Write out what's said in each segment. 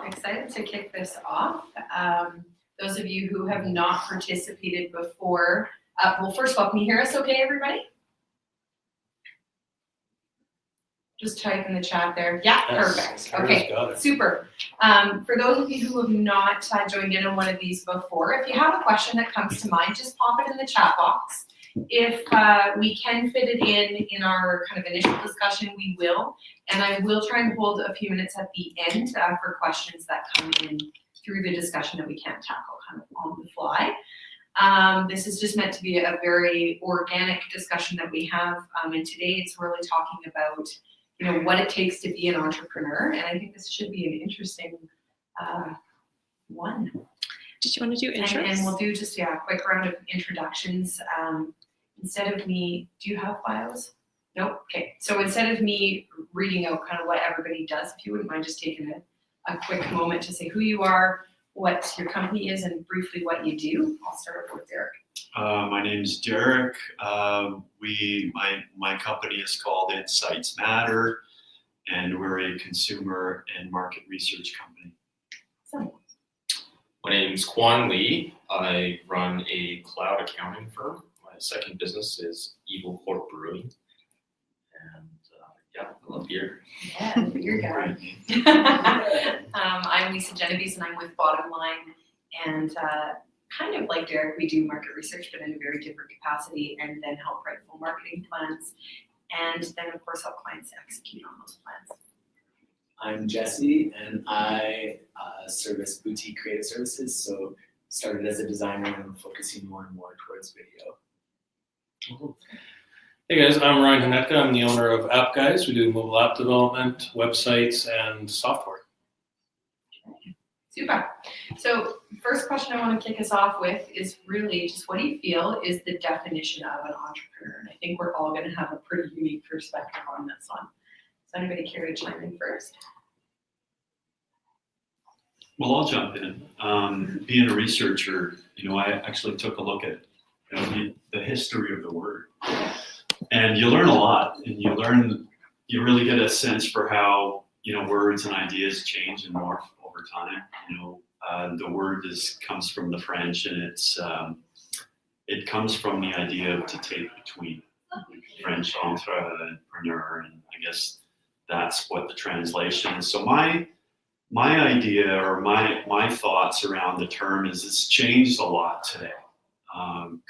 Excited to kick this off. Those of you who have not participated before, well, first of all, can you hear us okay, everybody? Just type in the chat there. Yeah, yes, perfect. Okay, super. For those of you who have not joined in on one of these before, if you have a question that comes to mind, just pop it in the chat box. If we can fit it in our kind of initial discussion, we will. And I will try and hold a few minutes at the end for questions that come in through the discussion that we can't tackle kind of on the fly. This is just meant to be a very organic discussion that we have. And today it's really talking about, you know, what it takes to be an entrepreneur. And I think this should be an interesting one. Did you want to do intros? And we'll do just, a quick round of introductions. Instead of me, do you have bios? Nope. Okay. So instead of me reading out kind of what everybody does, if you wouldn't mind just taking a quick moment to say who you are, what your company is, and briefly what you do. I'll start with Derek. My name is Derek. My company is called Insights Matter, and we're a consumer and market research company. So. My name is Quan Lee. I run a cloud accounting firm. My second business is Evil Corp Brewing. And I love beer. Yeah, beer guy. I'm Lisa Genovese, and I'm with BottomLine. And kind of like Derek, we do market research, but in a very different capacity, and then help write full marketing plans. And then, of course, help clients execute on those plans. I'm Jesse, and I service boutique creative services. So started as a designer and I'm focusing more and more towards video. Hey guys, I'm Ryan Hanetka. I'm the owner of App Guys. We do mobile app development, websites, and software. Super. So first question I want to kick us off with is really just what do you feel is the definition of an entrepreneur? And I think we're all going to have a pretty unique perspective on this one. Does anybody care to chime in first? Well, I'll jump in. Being a researcher, I actually took a look at the history of the word. And you learn a lot, and you really get a sense for how, words and ideas change and morph over time. The word comes from the French, and it comes from the idea of to take between. French entrepreneur, and I guess that's what the translation is. So my idea or my thoughts around the term is it's changed a lot today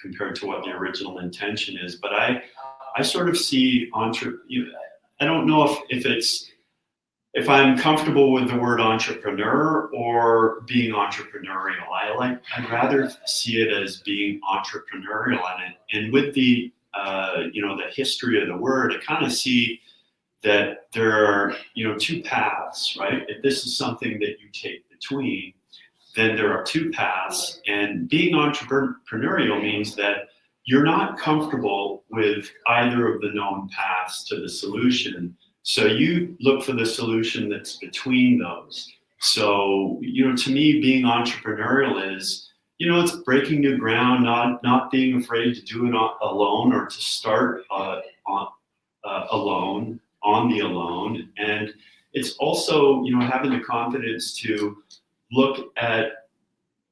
compared to what the original intention is. But I sort of see I don't know if I'm comfortable with the word entrepreneur or being entrepreneurial. I'd rather see it as being entrepreneurial, and with the the history of the word, I kind of see that there are, two paths, right? If this is something that you take between, then there are two paths. And being entrepreneurial means that you're not comfortable with either of the known paths to the solution. So you look for the solution that's between those. So, to me, being entrepreneurial is, it's breaking new ground, not being afraid to do it alone or to start alone, on the alone. And it's also, having the confidence to look at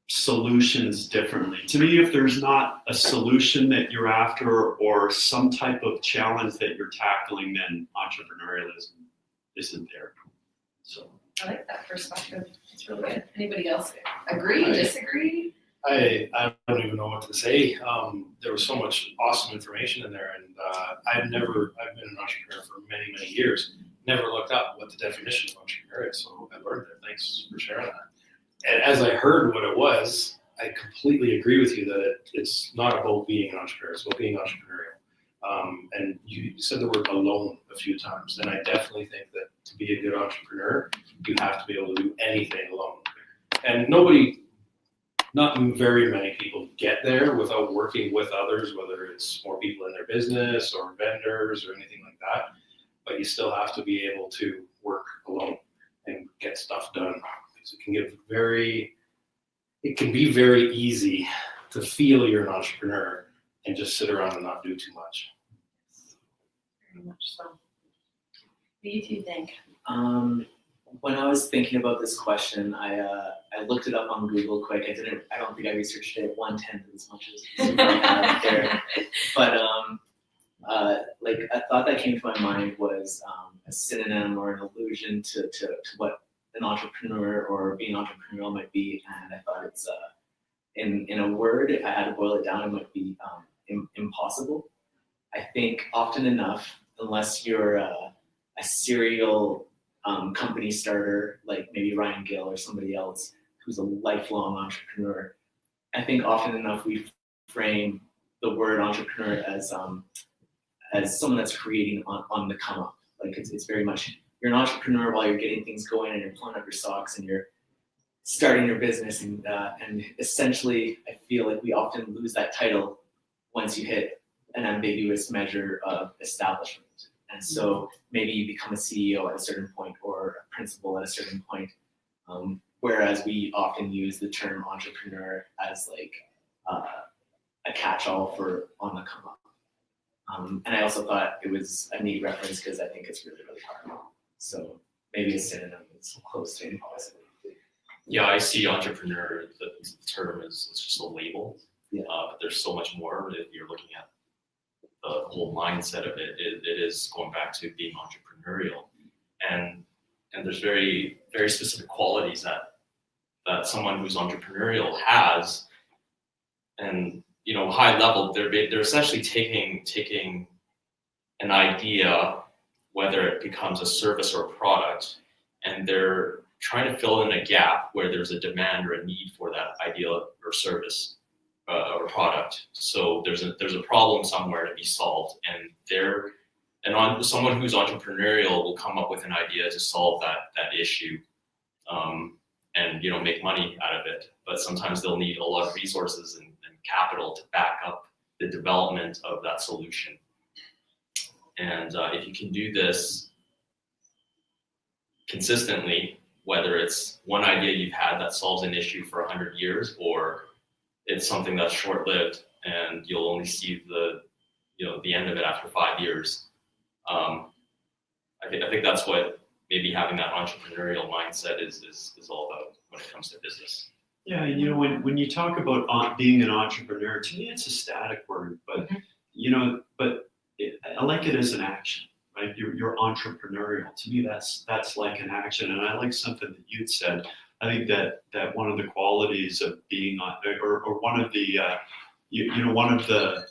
solutions differently. To me, if there's not a solution that you're after or some type of challenge that you're tackling, then entrepreneurialism isn't there. So I like that perspective. It's really good. Anybody else agree, disagree? I don't even know what to say. There was so much awesome information in there, and I've been an entrepreneur for many, many years, never looked up what the definition of entrepreneur is, so I learned it. Thanks for sharing that. And as I heard what it was, I completely agree with you that it's not about being an entrepreneur, it's about being entrepreneurial. And you said the word alone a few times, and I definitely think that to be a good entrepreneur, you have to be able to do anything alone. And not very many people get there without working with others, whether it's more people in their business or vendors or anything like that. But you still have to be able to work alone and get stuff done. Because it can be very easy to feel you're an entrepreneur and just sit around and not do too much. Very much so. What do you two think? when I was thinking about this question, I looked it up on Google quick. I don't think I researched it 1/10 as much as I there. But like a thought that came to my mind was a synonym or an allusion to what an entrepreneur or being entrepreneurial might be, and I thought it's in a word, if I had to boil it down, it might be impossible. I think often enough, unless you're a serial company starter, like maybe Ryan Gill or somebody else who's a lifelong entrepreneur, I think often enough we frame the word entrepreneur as someone that's creating on the come up. Like it's very much, you're an entrepreneur while you're getting things going and you're pulling up your socks and you're starting your business, and essentially I feel like we often lose that title once you hit an ambiguous measure of establishment. And so maybe you become a CEO at a certain point or a principal at a certain point, whereas we often use the term entrepreneur as like a catch-all for on the come up. And I also thought it was a neat reference because I think it's really, really hard. So maybe a synonym is close to impossible. Yeah, I see entrepreneur, the term is just a label, Yeah. But there's so much more if you're looking at the whole mindset of it. It is going back to being entrepreneurial, and there's very, very specific qualities that someone who's entrepreneurial has, and high level, they're essentially taking an idea, whether it becomes a service or a product, and they're trying to fill in a gap where there's a demand or a need for that idea or service or product. So there's a problem somewhere to be solved, and someone who's entrepreneurial will come up with an idea to solve that issue, and make money out of it. But sometimes they'll need a lot of resources and capital to back up the development of that solution. And if you can do this consistently, whether it's one idea you've had that solves an issue for 100 years, or it's something that's short-lived and you'll only see the end of it after 5 years. I think that's what maybe having that entrepreneurial mindset is all about when it comes to business. Yeah, when you talk about being an entrepreneur, to me it's a static word, but I like it as an action, right? You're entrepreneurial. To me, that's like an action, and I like something that you'd said. I think that one of the qualities of being or one of the one of the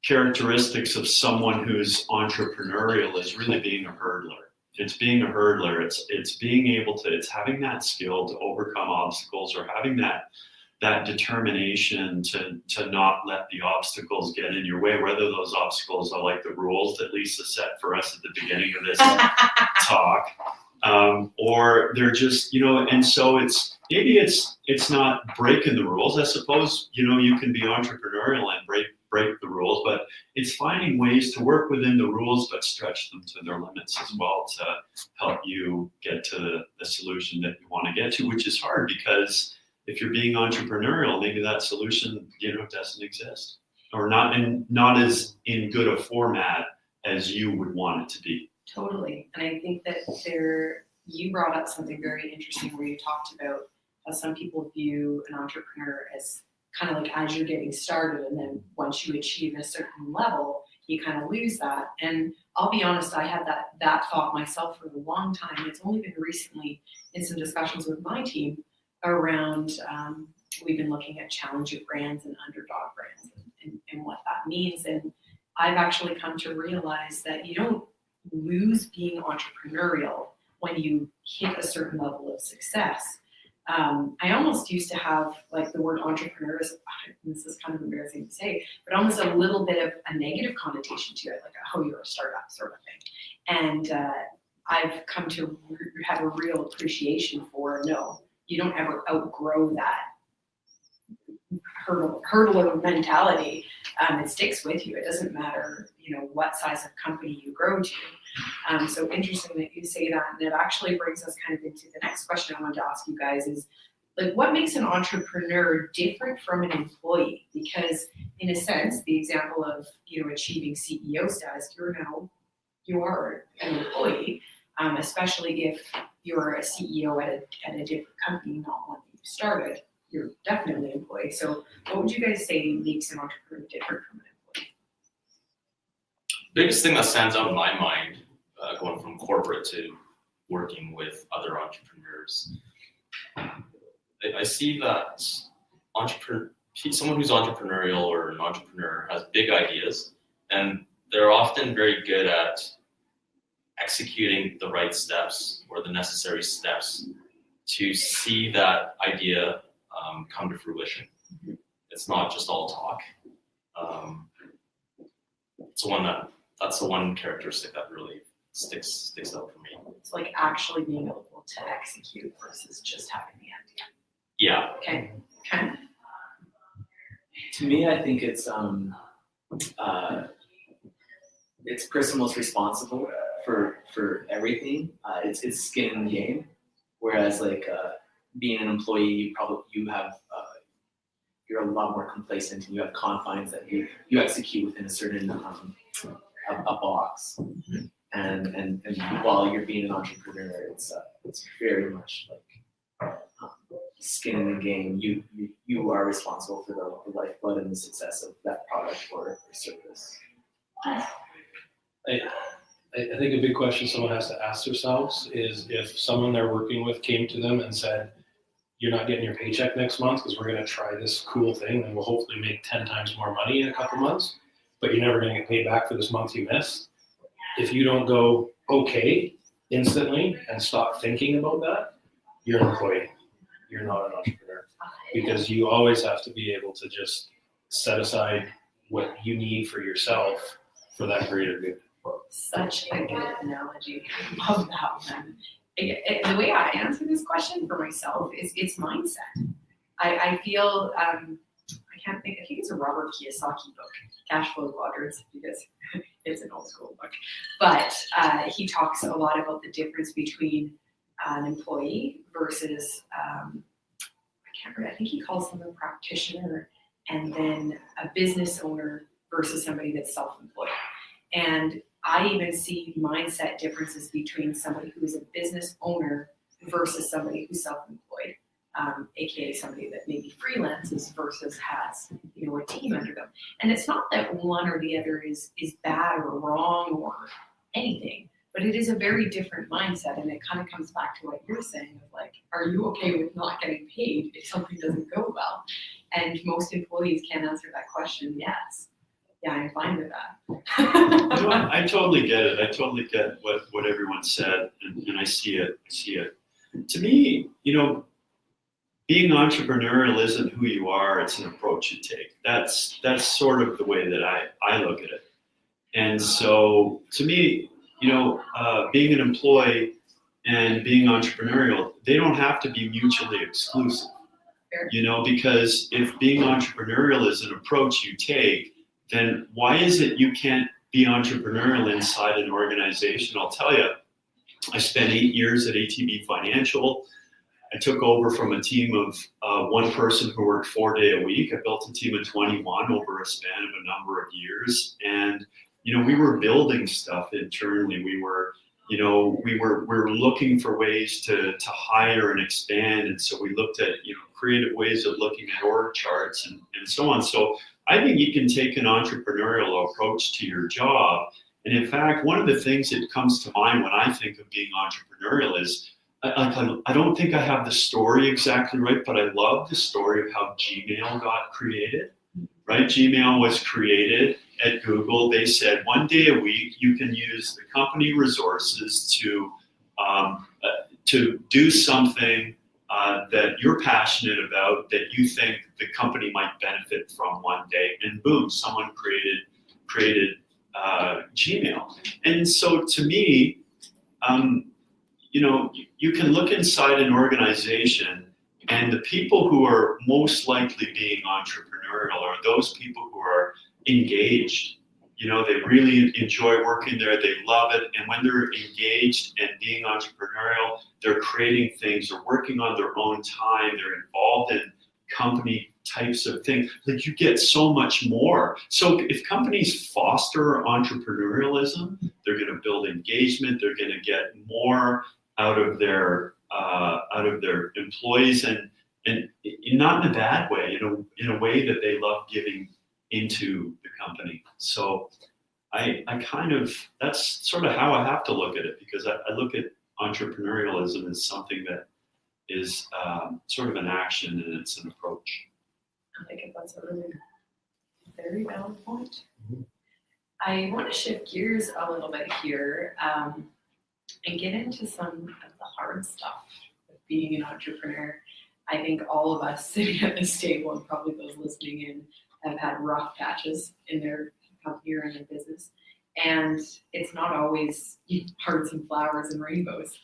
characteristics of someone who's entrepreneurial is really being a hurdler. It's being a hurdler. It's being able to. It's having that skill to overcome obstacles, or having that determination to not let the obstacles get in your way. Whether those obstacles are like the rules that Lisa set for us at the beginning of this talk, or they're just And so it's not breaking the rules. I suppose you can be entrepreneurial and break the rules, but it's finding ways to work within the rules but stretch them to their limits as well to help you get to the solution that you want to get to, which is hard because if you're being entrepreneurial, maybe that solution doesn't exist, or not as in good a format as you would want it to be. Totally. And I think that you brought up something very interesting where you talked about how some people view an entrepreneur as kind of like as you're getting started, and then once you achieve a certain level, you kind of lose that. And I'll be honest, I had that thought myself for a long time. It's only been recently in some discussions with my team around, we've been looking at challenger brands and underdog brands and what that means. And I've actually come to realize that you don't lose being entrepreneurial when you hit a certain level of success. I almost used to have like the word entrepreneur, this is kind of embarrassing to say, but almost a little bit of a negative connotation to it, like, oh, you're a startup sort of thing. And I've come to have a real appreciation for, no, you don't ever outgrow that hurdler mentality. It sticks with you. It doesn't matter, what size of company you grow to. So interesting that you say that, and it actually brings us kind of into the next question I wanted to ask you guys is, like, what makes an entrepreneur different from an employee? Because in a sense, the example of, achieving CEO status, you are an employee, especially if you're a CEO at a different company, not one that you started, you're definitely an employee. So what would you guys say makes an entrepreneur different from an employee? Biggest thing that stands out in my mind, going from corporate to working with other entrepreneurs, I see that someone who's entrepreneurial or an entrepreneur has big ideas, and they're often very good at executing the right steps or the necessary steps to see that idea come to fruition. It's not just all talk. That's the one characteristic that really sticks out for me. It's like actually being able to execute versus just having the idea. Yeah. Okay. To me, I think it's person most responsible for everything. It's skin in the game. Whereas like being an employee, you're a lot more complacent and you have confines that you execute within a certain a box. And while you're being an entrepreneur, it's very much like skin in the game. You are responsible for the lifeblood and the success of that product or service. I think a big question someone has to ask themselves is if someone they're working with came to them and said, you're not getting your paycheck next month because we're going to try this cool thing and we'll hopefully make 10 times more money in a couple months, but you're never going to get paid back for this month you missed. If you don't go, okay, instantly and stop thinking about that, you're an employee. You're not an entrepreneur. Because you always have to be able to just set aside what you need for yourself for that greater good. Such a good analogy. I love that one. The way I answer this question for myself is it's mindset. I feel, I think it's a Robert Kiyosaki book, Cash Flow Quadrants, because it's an old school book. But he talks a lot about the difference between an employee versus, I think he calls them a practitioner, and then a business owner versus somebody that's self-employed. And I even see mindset differences between somebody who is a business owner versus somebody who's self-employed, aka somebody that maybe freelances versus has a team under them. And it's not that one or the other is bad or wrong or anything, but it is a very different mindset. And it kind of comes back to what you're saying of like, are you okay with not getting paid if something doesn't go well? And most employees can answer that question, yes. Yeah, I'm fine with that. I totally get it. I totally get what everyone said, and I see it. To me, being entrepreneurial isn't who you are, it's an approach you take. That's sort of the way that I look at it. And so to me, being an employee and being entrepreneurial, they don't have to be mutually exclusive. Fair. Because if being entrepreneurial is an approach you take, then why is it you can't be entrepreneurial inside an organization? I'll tell you, I spent 8 years at ATB Financial. I took over from a team of one person who worked 4 days a week. I built a team of 21 over a span of a number of years. And, we were building stuff internally. We were looking for ways to hire and expand. And so we looked at, creative ways of looking at org charts and so on. So I think you can take an entrepreneurial approach to your job. And in fact, one of the things that comes to mind when I think of being entrepreneurial is, I don't think I have the story exactly right, but I love the story of how Gmail got created, right? Gmail was created at Google. They said 1 day a week, you can use the company resources to do something that you're passionate about, that you think the company might benefit from one day, and boom, someone created Gmail. And so to me, you can look inside an organization, and the people who are most likely being entrepreneurial are those people who are engaged. They really enjoy working there, they love it, and when they're engaged and being entrepreneurial, they're creating things, they're working on their own time, they're involved in company types of things. Like, you get so much more. So if companies foster entrepreneurialism, they're going to build engagement, they're going to get more out of their employees, and not in a bad way, in a way that they love giving into the company. So I kind of, that's sort of how I have to look at it, because I look at entrepreneurialism as something that is sort of an action, and it's an approach. I think that's a really very valid point. I want to shift gears a little bit here and get into some of the hard stuff of being an entrepreneur. I think all of us sitting at this table, and probably those listening in, have had rough patches in their company or in their business. And it's not always hearts and flowers and rainbows.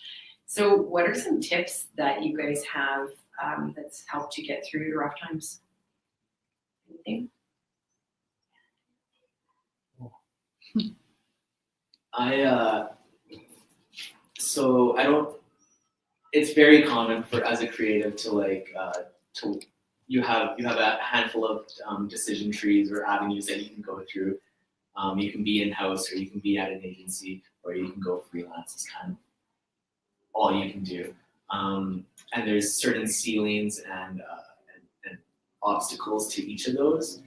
So what are some tips that you guys have that's helped you get through the rough times? Anything? It's very common for, as a creative, you have a handful of decision trees or avenues that you can go through. You can be in-house, or you can be at an agency, or you can go freelance. It's kind of all you can do. And there's certain ceilings and obstacles to each of those.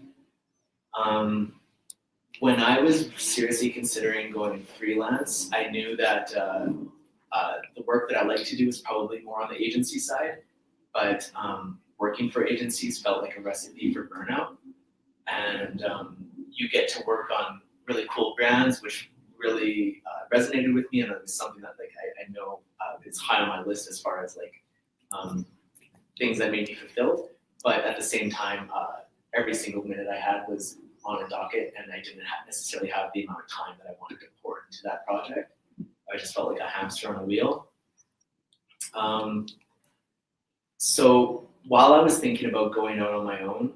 When I was seriously considering going freelance, I knew that the work that I like to do is probably more on the agency side, but working for agencies felt like a recipe for burnout. And you get to work on really cool brands, which really resonated with me, and it's something that I know is high on my list as far as things that made me fulfilled. But at the same time, every single minute I had was on a docket, and I didn't necessarily have the amount of time that I wanted to pour into that project. I just felt like a hamster on a wheel. So while I was thinking about going out on my own,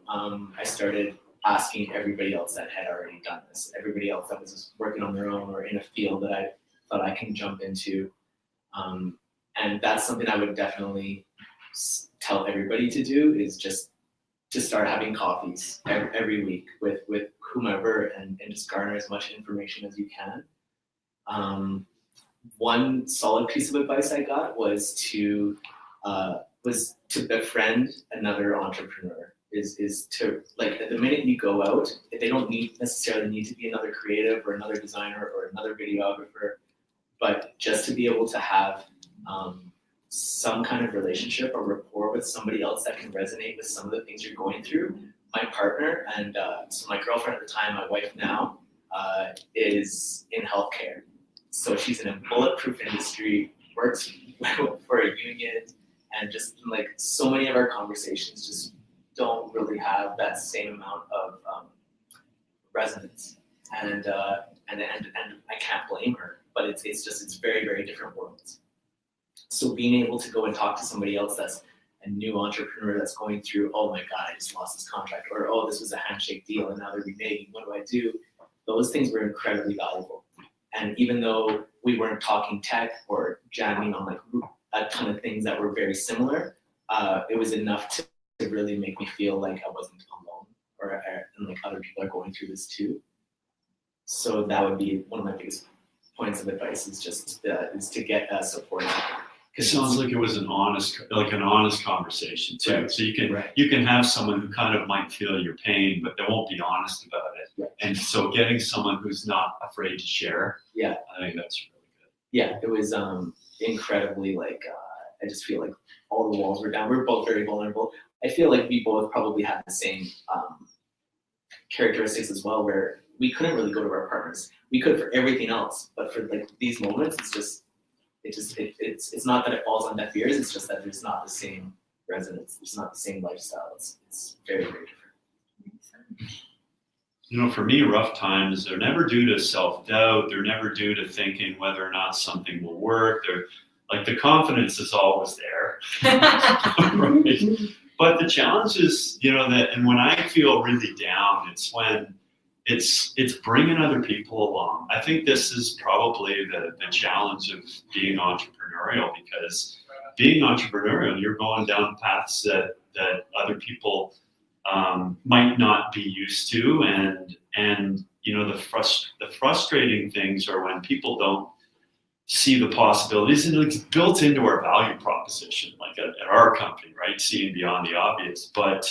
I started asking everybody else that had already done this, everybody else that was just working on their own or in a field that I thought I can jump into. And that's something I would definitely tell everybody to do, is just to start having coffees every week with whomever, and just garner as much information as you can. One solid piece of advice I got was to befriend another entrepreneur. Is to, the minute you go out, they don't necessarily need to be another creative or another designer or another videographer, but just to be able to have some kind of relationship or rapport with somebody else that can resonate with some of the things you're going through. My partner and so my girlfriend at the time, my wife now, is in healthcare. So she's in a bulletproof industry, works for a union, and just so many of our conversations just don't really have that same amount of resonance. And I can't blame her, but it's very, very different worlds. So being able to go and talk to somebody else that's a new entrepreneur that's going through, oh my God, I just lost this contract, or oh, this was a handshake deal and now they're reneging, what do I do? Those things were incredibly valuable. And even though we weren't talking tech or jamming on a ton of things that were very similar, it was enough to really make me feel like I wasn't alone, and other people are going through this too. So that would be one of my biggest points of advice, is just is to get support. It sounds like it was an honest conversation too. Right. So you Right. can have someone who kind of might feel your pain, but they won't be honest about it. Right. And so getting someone who's not afraid to share, Yeah. I think that's really good. Yeah, it was incredibly I just feel like all the walls were down. We were both very vulnerable. I feel like we both probably had the same characteristics as well, where we couldn't really go to our partners. We could for everything else, but for these moments, it's not that it falls on deaf ears. It's just that there's not the same resonance. It's not the same lifestyle. It's very, very different. For me, rough times, they're never due to self-doubt. They're never due to thinking whether or not something will work. They're the confidence is always there. Right? But the challenge is, and when I feel really down, it's when it's bringing other people along. I think this is probably the challenge of being entrepreneurial, because being entrepreneurial, you're going down paths that other people might not be used to, and the frustrating things are when people see the possibilities, and it's built into our value proposition, like at our company, right? Seeing beyond the obvious. But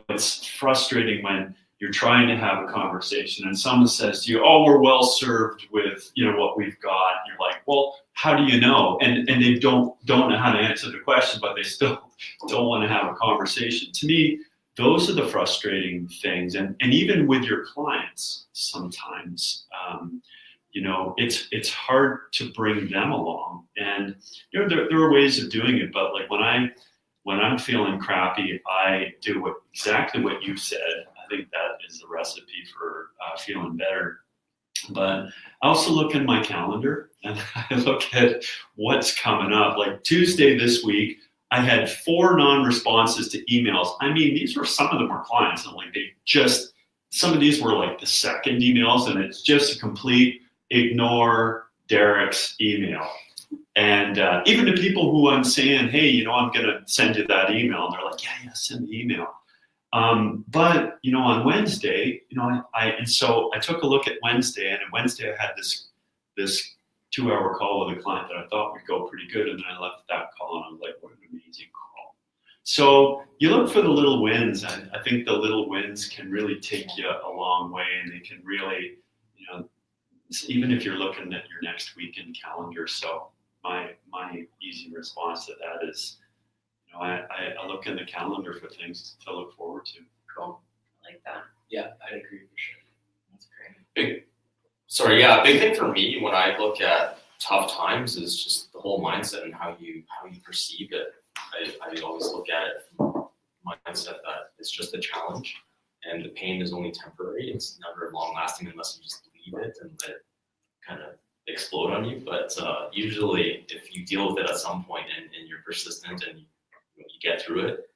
it's frustrating when you're trying to have a conversation and someone says to you, "Oh, we're well served with what we've got." And you're like, "Well, how do you know?" And they don't know how to answer the question, but they still don't want to have a conversation. To me, those are the frustrating things, and even with your clients, sometimes, it's hard to bring them along. And there are ways of doing it, but like when I'm feeling crappy, I do exactly what you said. I think that is the recipe for feeling better. But I also look in my calendar and I look at what's coming up. Like Tuesday this week, I had 4 non-responses to emails. I mean, some of them were clients, and like some of these were like the second emails, and it's just a complete ignore Derek's email. And even to people who I'm saying, "Hey, I'm going to send you that email," and they're like, yeah, send the email. But on Wednesday, so I took a look at Wednesday, and on Wednesday I had this 2-hour call with a client that I thought would go pretty good, and then I left that call, and I was like, what an amazing call. So you look for the little wins. I think the little wins can really take you a long way, and they can really, even if you're looking at your next weekend calendar. So my easy response to that is, I look in the calendar for things to look forward to. Cool. I like that. Yeah, I'd agree for sure. That's great. Big thing for me when I look at tough times is just the whole mindset and how you perceive it. I always look at it from a mindset that it's just a challenge, and the pain is only temporary. It's never long lasting unless you just leave it and let it kind of explode on you. But usually, if you deal with it at some point and you're persistent and you get through it,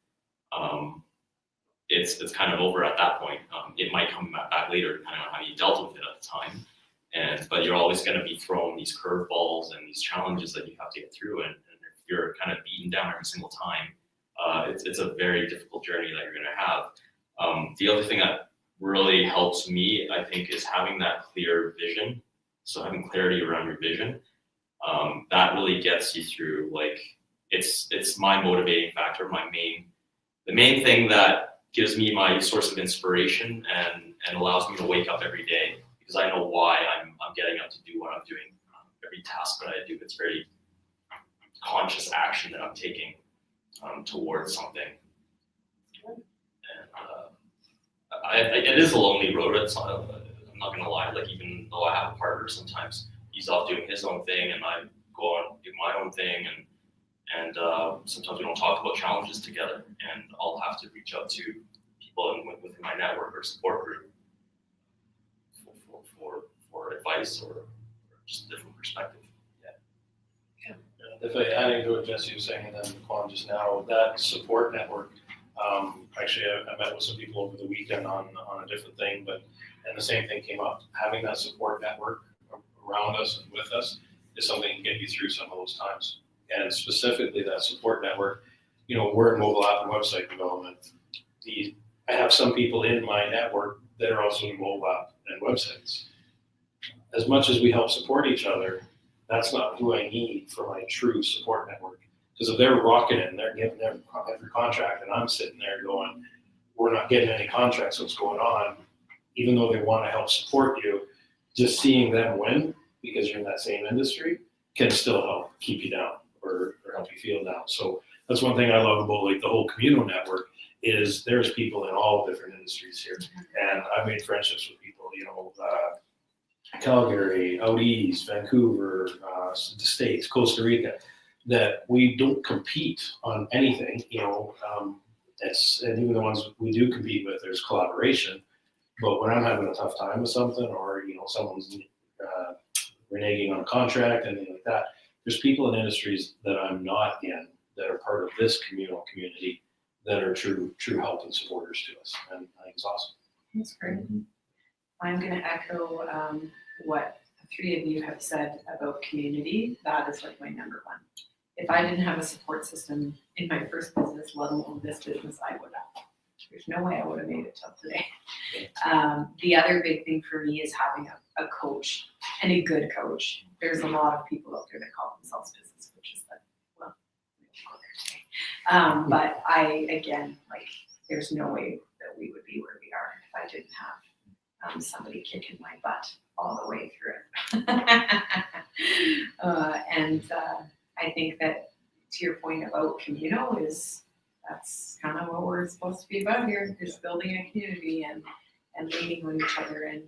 it's kind of over at that point. It might come back later depending on how you dealt with it at the time. But you're always going to be thrown these curveballs and these challenges that you have to get through. And if you're kind of beaten down every single time, it's a very difficult journey that you're going to have. The other thing that really helps me, I think, is having that clear vision. So having clarity around your vision, that really gets you through. Like it's my motivating factor, the main thing that gives me my source of inspiration and allows me to wake up every day, because I know why I'm getting up to do what I'm doing. Every task that I do, it's very conscious action that I'm taking towards something. And it is a lonely road. I'm not gonna lie. Like even though I have a partner, sometimes he's off doing his own thing, and I go on and do my own thing, and sometimes we don't talk about challenges together. And I'll have to reach out to people within my network or support group for advice or just a different perspective. If adding to what Jesse was saying, and then Quan just now, that support network. Actually, I met with some people over the weekend on a different thing, and the same thing came up. Having that support network around us and with us is something that can get you through some of those times. And specifically that support network, we're in mobile app and website development. I have some people in my network that are also in mobile app and websites. As much as we help support each other, that's not who I need for my true support network. Because if they're rocking it and they're getting every contract and I'm sitting there going, we're not getting any contracts, what's going on? Even though they want to help support you, just seeing them win because you're in that same industry can still help keep you down or help you feel down. So that's one thing I love about like the whole Communo network is there's people in all different industries here. And I've made friendships with people, Calgary, out east, Vancouver, the States, Costa Rica, that we don't compete on anything, and even the ones we do compete with, there's collaboration. But when I'm having a tough time with something, or someone's reneging on a contract, anything like that, there's people in industries that I'm not in that are part of this communal community that are true help and supporters to us, and I think it's awesome. That's great. I'm going to echo what the 3 of you have said about community. That is like my number one. If I didn't have a support system in my first business, let alone this business, I would have. There's no way I would have made it till today. The other big thing for me is having a coach and a good coach. There's a lot of people out there that call themselves business coaches that, well, we won't go there today. But again, there's no way that we would be where we are if I didn't have somebody kicking my butt all the way through it. I think that, to your point about Communo, that's kind of what we're supposed to be about here, is building a community and leaning on each other. And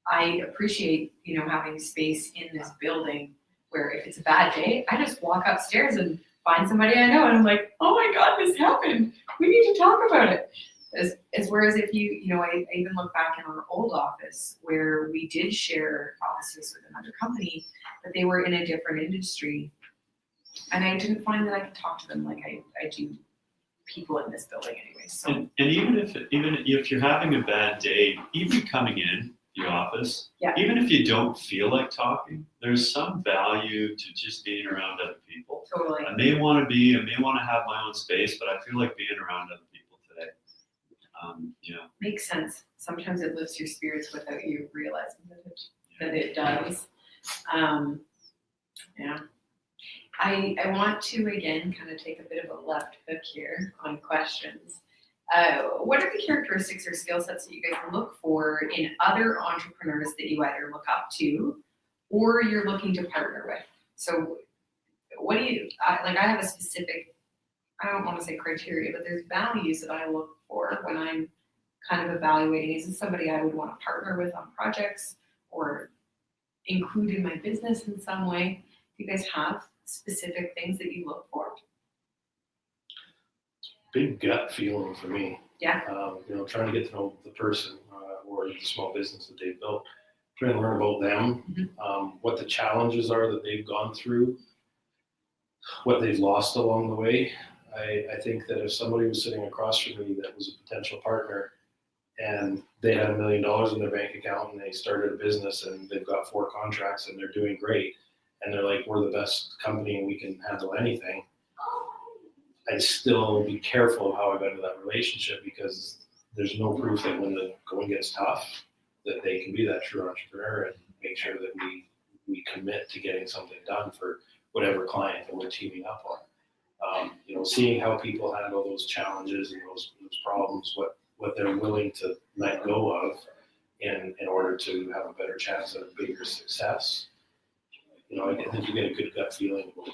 I appreciate, having space in this building where if it's a bad day, I just walk upstairs and find somebody I know, and I'm like, oh my God, this happened. We need to talk about it. Whereas if I even look back in our old office where we did share offices with another company, but they were in a different industry. And I didn't find that I could talk to them like I do people in this building anyway. So. And even if you're having a bad day, even coming in the office, even if you don't feel like talking, there's some value to just being around other people. Totally. I may want to have my own space, but I feel like being around other people today. Makes sense. Sometimes it lifts your spirits without you realizing that it does. I want to, again, kind of take a bit of a left hook here on questions. What are the characteristics or skill sets that you guys look for in other entrepreneurs that you either look up to or you're looking to partner with? So what do you, I have a specific, I don't want to say criteria, but there's values that I look for when I'm kind of evaluating, is this somebody I would want to partner with on projects or include in my business in some way? Do you guys have specific things that you look for? Big gut feeling for me. Yeah. Trying to get to know the person or the small business that they've built, trying to learn about them, what the challenges are that they've gone through, what they've lost along the way. I think that if somebody was sitting across from me that was a potential partner and they had $1 million in their bank account and they started a business and they've got 4 contracts and they're doing great and they're like, we're the best company and we can handle anything, I'd still be careful of how I got into that relationship, because there's no proof that when the going gets tough that they can be that true entrepreneur and make sure that we commit to getting something done for whatever client that we're teaming up on. Seeing how people handle those challenges and those problems, what they're willing to let go of in order to have a better chance at a bigger success. I think you get a good gut feeling about,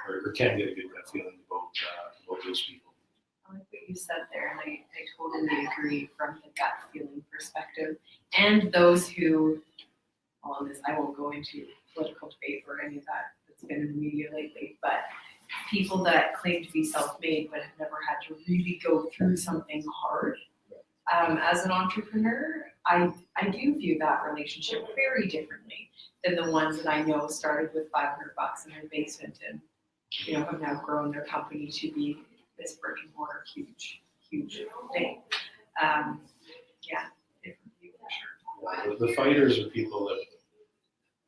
or can get a good gut feeling about those people. I like what you said there, and I totally agree from the gut feeling perspective. And those who, I won't go into political debate or any of that that's been in the media lately, but people that claim to be self-made but have never had to really go through something hard. As an entrepreneur, I do view that relationship very differently than the ones that I know started with $500 in their basement and have now grown their company to be this brick and mortar huge thing. Different view for sure. The fighters are people that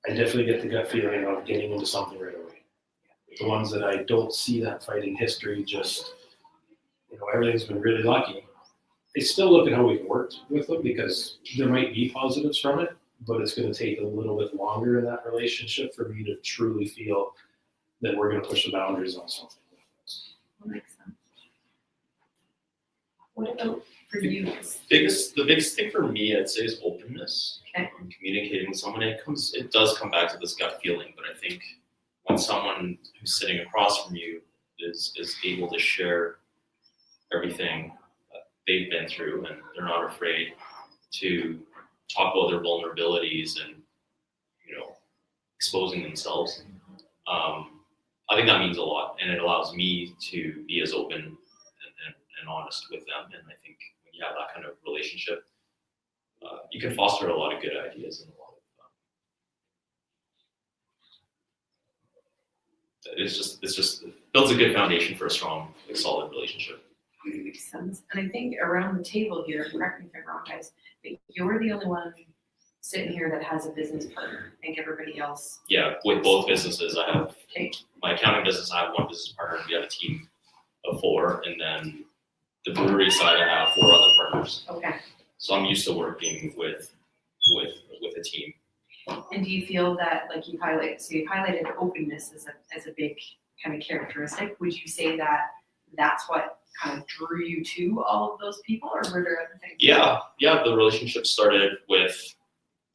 I definitely get the gut feeling of getting into something right away. The ones that I don't see that fighting history, just everything's been really lucky. I still look at how we've worked with them, because there might be positives from it, but it's going to take a little bit longer in that relationship for me to truly feel that we're going to push the boundaries on something. That makes sense. What about for you? The biggest thing for me, I'd say, is openness. Okay. Communicating with someone, it does come back to this gut feeling, but I think when someone who's sitting across from you is able to share everything that they've been through, and they're not afraid to talk about their vulnerabilities and exposing themselves, I think that means a lot, and it allows me to be as open and honest with them. And I think when you have that kind of relationship, you can foster a lot of good ideas and a lot of it's just it builds a good foundation for a strong, solid relationship. Makes sense. And I think around the table here, correct me if I'm wrong, guys, but you're the only one sitting here that has a business partner. I think everybody else. Yeah, with both businesses, I have Okay. my accounting business. I have one business partner. We have a team of 4, and then the brewery side, I have 4 other partners. Okay. So I'm used to working with a team. And do you feel that, like you've highlighted openness as a big kind of characteristic? Would you say that that's what kind of drew you to all of those people, or were there other things? Yeah. The relationship started with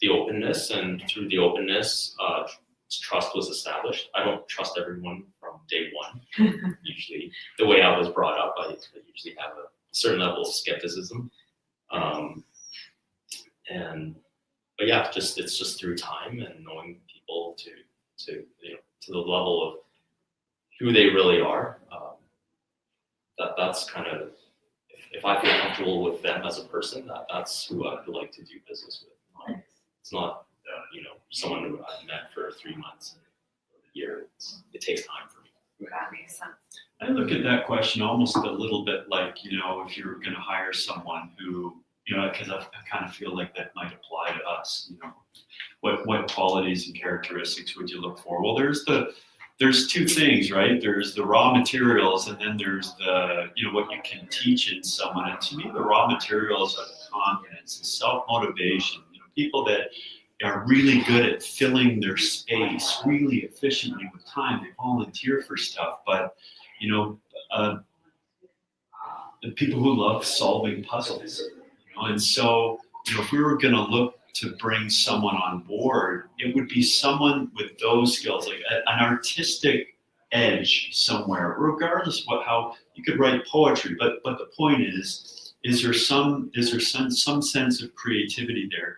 the openness, and through the openness, trust was established. I don't trust everyone from day one. Usually, the way I was brought up, I usually have a certain level of skepticism. But yeah, it's just through time and knowing people to the level of who they really are. That's kind of, if I feel comfortable with them as a person, that's who I would like to do business with. It's not someone who I've met for 3 months, a year. It takes time for me. That makes sense. I look at that question almost a little bit like, if you're going to hire someone who, because I kind of feel like that might apply to us, what qualities and characteristics would you look for? Well, there's two things, right? There's the raw materials, and then there's the, what you can teach in someone. And to me, the raw materials are the confidence, the self-motivation, people that are really good at filling their space really efficiently with time. They volunteer for stuff, but, the people who love solving puzzles, and so, if we were going to look to bring someone on board, it would be someone with those skills, like an artistic edge somewhere, regardless of how you could write poetry. But the point is there some sense of creativity there?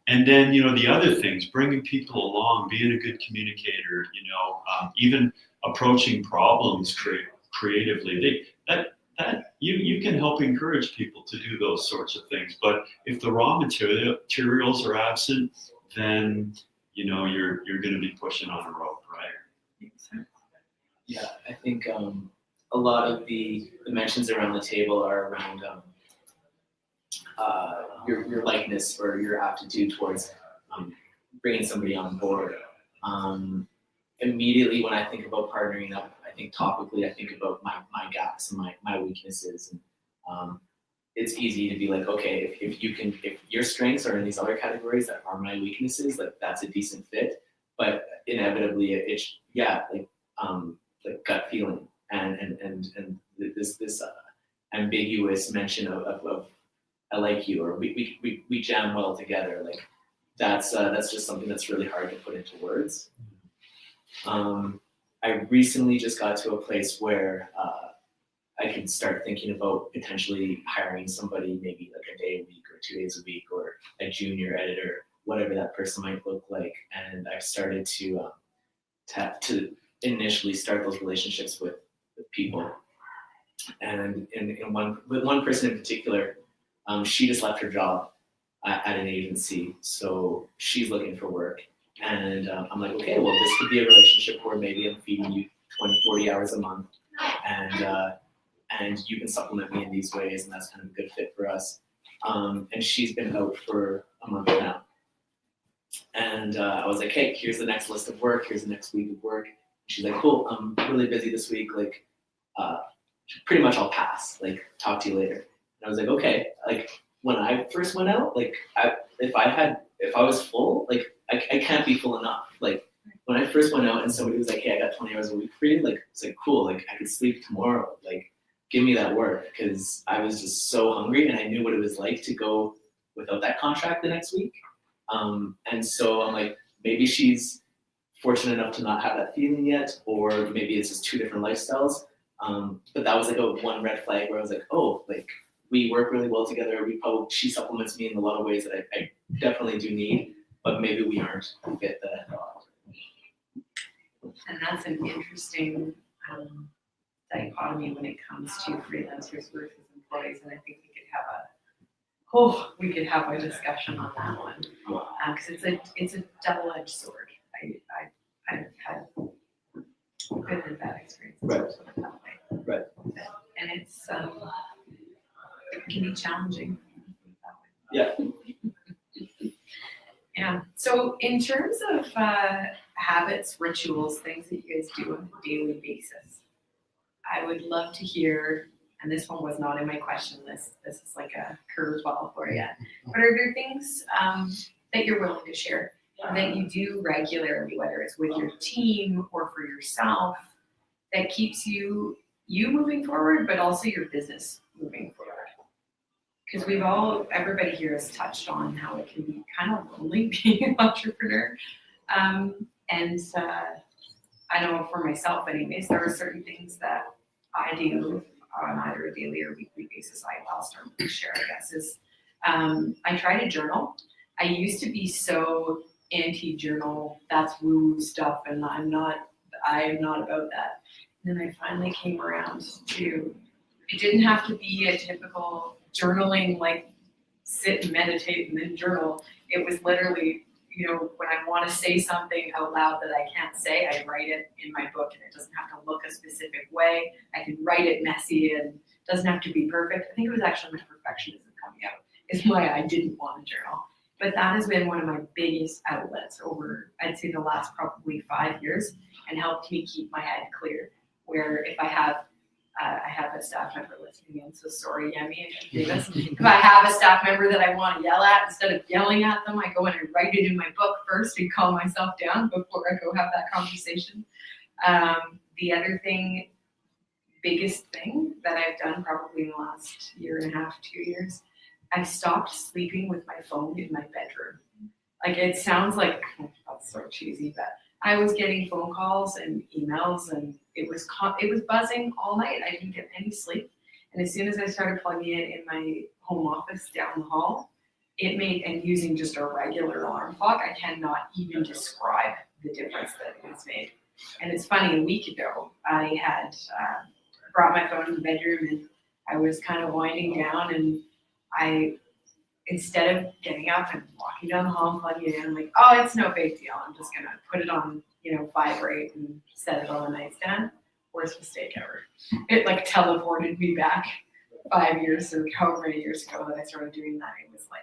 And then, the other things, bringing people along, being a good communicator, even approaching problems creatively, you can help encourage people to do those sorts of things. But if the raw materials are absent, then you're going to be pushing on a rope, right? Yeah, I think a lot of the mentions around the table are around your likeness or your aptitude towards bringing somebody on board. Immediately when I think about partnering up, I think topically, I think about my gaps and my weaknesses. And it's easy to be like, okay, if your strengths are in these other categories that are my weaknesses, like that's a decent fit. But inevitably, it's like gut feeling and this ambiguous mention of I like you, or we jam well together. Like that's just something that's really hard to put into words. I recently just got to a place where I can start thinking about potentially hiring somebody, maybe like a day a week or 2 days a week, or a junior editor, whatever that person might look like. And I've started to initially start those relationships with people. And with one person in particular, she just left her job at an agency, so she's looking for work. And I'm like, okay, well, this could be a relationship where maybe I'm feeding you 20, 40 hours a month, and you can supplement me in these ways, and that's kind of a good fit for us. And she's been out for a month now. And I was like, hey, here's the next list of work, here's the next week of work. She's like, cool, I'm really busy this week, like, pretty much I'll pass, like, talk to you later. And I was like, okay, like, when I first went out, like, if I was full, like, I can't be full enough. Like, when I first went out and somebody was like, hey, I got 20 hours a week for you, like, it's like, cool, like, I could sleep tomorrow, like, give me that work, because I was just so hungry and I knew what it was like to go without that contract the next week. And so I'm like, maybe she's fortunate enough to not have that feeling yet, or maybe it's just two different lifestyles. But that was like one red flag where I was like, oh, like, we work really well together. She supplements me in a lot of ways that I definitely do need, but maybe we aren't a fit that I thought. And that's an interesting dichotomy when it comes to freelancers versus employees. And I think we could have a discussion on that one, because it's a double-edged sword. I've had good and bad experiences with it that way. Right. And it's it can be challenging. Yeah. Yeah. So in terms of habits, rituals, things that you guys do on a daily basis, I would love to hear, and this one was not in my question list, this is like a curveball for you, but are there things that you're willing to share that you do regularly, whether it's with your team or for yourself, that keeps you moving forward, but also your business moving forward. Because everybody here has touched on how it can be kind of lonely being an entrepreneur. I know for myself anyways, there are certain things that I do on either a daily or weekly basis. I'll start with share, I guess, is I try to journal. I used to be so anti-journal, that's woo stuff, and I'm not about that. And then I finally came around to, it didn't have to be a typical journaling, like sit and meditate and then journal. It was literally, when I want to say something out loud that I can't say, I write it in my book, and it doesn't have to look a specific way. I can write it messy and it doesn't have to be perfect. I think it was actually my perfectionism coming out is why I didn't want to journal. But that has been one of my biggest outlets over, I'd say, the last probably 5 years, and helped me keep my head clear. Where if I have a staff member listening in, so sorry, Yemi, if I have a staff member that I want to yell at, instead of yelling at them, I go in and write it in my book first and calm myself down before I go have that conversation. The other thing, biggest thing that I've done probably in the last year and a half, 2 years, I stopped sleeping with my phone in my bedroom. Like, it sounds like, that's so cheesy, but I was getting phone calls and emails, and it was buzzing all night. I didn't get any sleep. And as soon as I started plugging it in my home office down the hall, and using just a regular alarm clock, I cannot even describe the difference that it's made. And it's funny, a week ago, I had brought my phone in the bedroom, and I was kind of winding down, and instead of getting up and walking down the hall and plugging it in, I'm like, oh, it's no big deal. I'm just gonna put it on, vibrate and set it on the nightstand. Worst mistake ever. It like teleported me back 5 years or however many years ago that I started doing that. It was like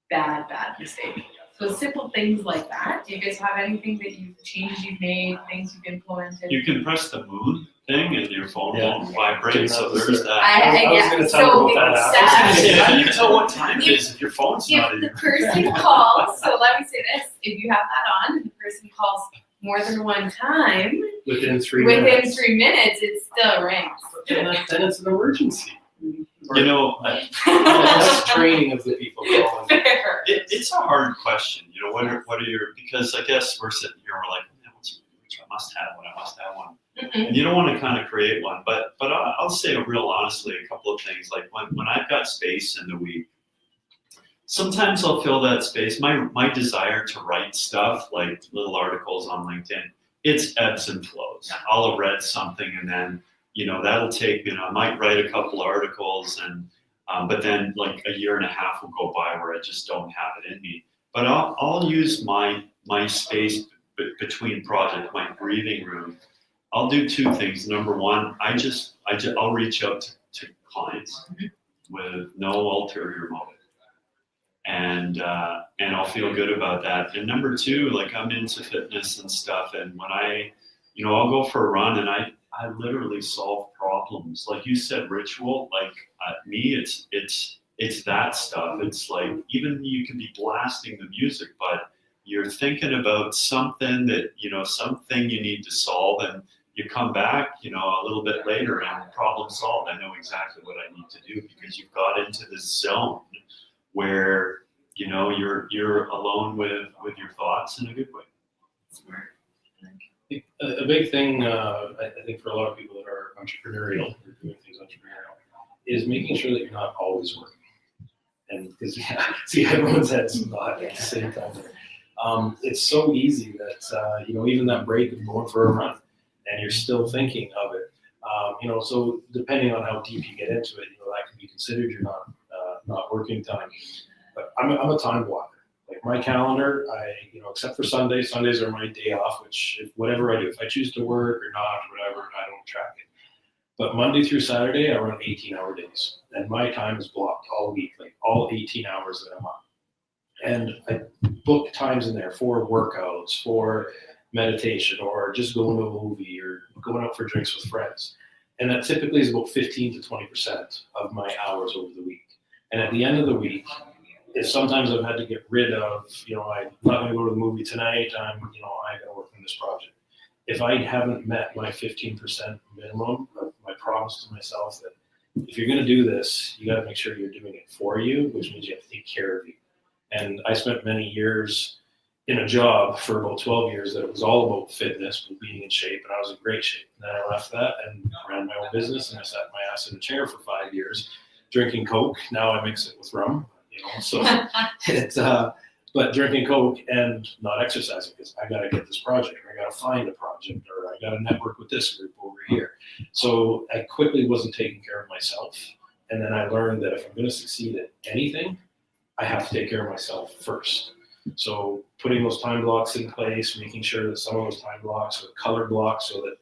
bad mistake. So simple things like that. Do you guys have anything that changes you've made, things you've implemented? You can press the moon thing and your phone Yeah. won't vibrate, so there's that. I was going to tell you about that. How do you tell what time it is if your phone's not in If your the person calls, so let me say this, if you have that on, the person calls more than one time, Within 3 minutes. 3 minutes, it still rings. Then it's an emergency. That's Training of the people calling. Fair. It's a hard question. What are your, because I guess we're sitting here and we're like, I must have one. Mm-mm. And you don't want to kind of create one, but I'll say real honestly a couple of things. Like when I've got space in the week, sometimes I'll fill that space. My desire to write stuff, like little articles on LinkedIn, it's ebbs and flows. I'll have read something, and then that'll take, I might write a couple articles, and but then like a year and a half will go by where I just don't have it in me. But I'll use my space between projects, my breathing room. I'll do two things. Number one, I'll reach out to clients with no ulterior motive, and I'll feel good about that. And number two, like I'm into fitness and stuff, and when I'll go for a run, and I literally solve problems. Like you said, ritual. Like me, it's that stuff. It's like even you can be blasting the music, but you're thinking about something that something you need to solve, and you come back, a little bit later, and problem solved. I know exactly what I need to do, because you've got into this zone where you're alone with your thoughts in a good way. Smart. A big thing, I think, for a lot of people that are entrepreneurial, or doing things entrepreneurial, is making sure that you're not always working. And because see, everyone's heads not at the same time. It's so easy that even that break of going for a run, and you're still thinking of it. So depending on how deep you get into it, that can be considered your not working time. But I'm a time blocker. Like my calendar, except for Sundays are my day off, which whatever I do, if I choose to work or not, whatever, I don't track it. But Monday through Saturday, I run 18-hour days, and my time is blocked all week, like all 18 hours that I'm on. And I book times in there for workouts, for meditation, or just going to a movie or going out for drinks with friends. And that typically is about 15 to 20% of my hours over the week. And at the end of the week, sometimes I've had to get rid of, I'm not gonna go to the movie tonight, I gotta work on this project. If I haven't met my 15% minimum of my promise to myself that if you're gonna do this, you gotta make sure you're doing it for you, which means you have to take care of you. And I spent many years in a job for about 12 years that it was all about fitness, but being in shape, and I was in great shape. And then I left that and ran my own business, and I sat my ass in a chair for 5 years, drinking Coke. Now I mix it with rum, so it's, but drinking Coke and not exercising because I got to get this project, or I got to find a project, or I got to network with this group over here. So I quickly wasn't taking care of myself. And then I learned that if I'm going to succeed at anything, I have to take care of myself first. So putting those time blocks in place, making sure that some of those time blocks are color blocks so that,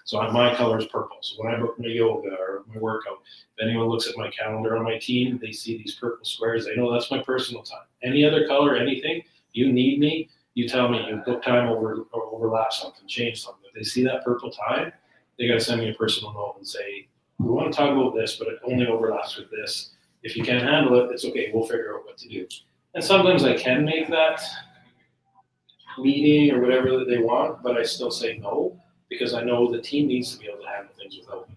so my color is purple. So when I book my yoga or my workout, if anyone looks at my calendar on my team, they see these purple squares, they know that's my personal time. Any other color, anything, you need me, you tell me, you book time overlap something, change something. If they see that purple time, they got to send me a personal note and say, we want to talk about this, but it only overlaps with this. If you can't handle it, it's okay, we'll figure out what to do. And sometimes I can make that meeting or whatever that they want, but I still say no, because I know the team needs to be able to handle things without me.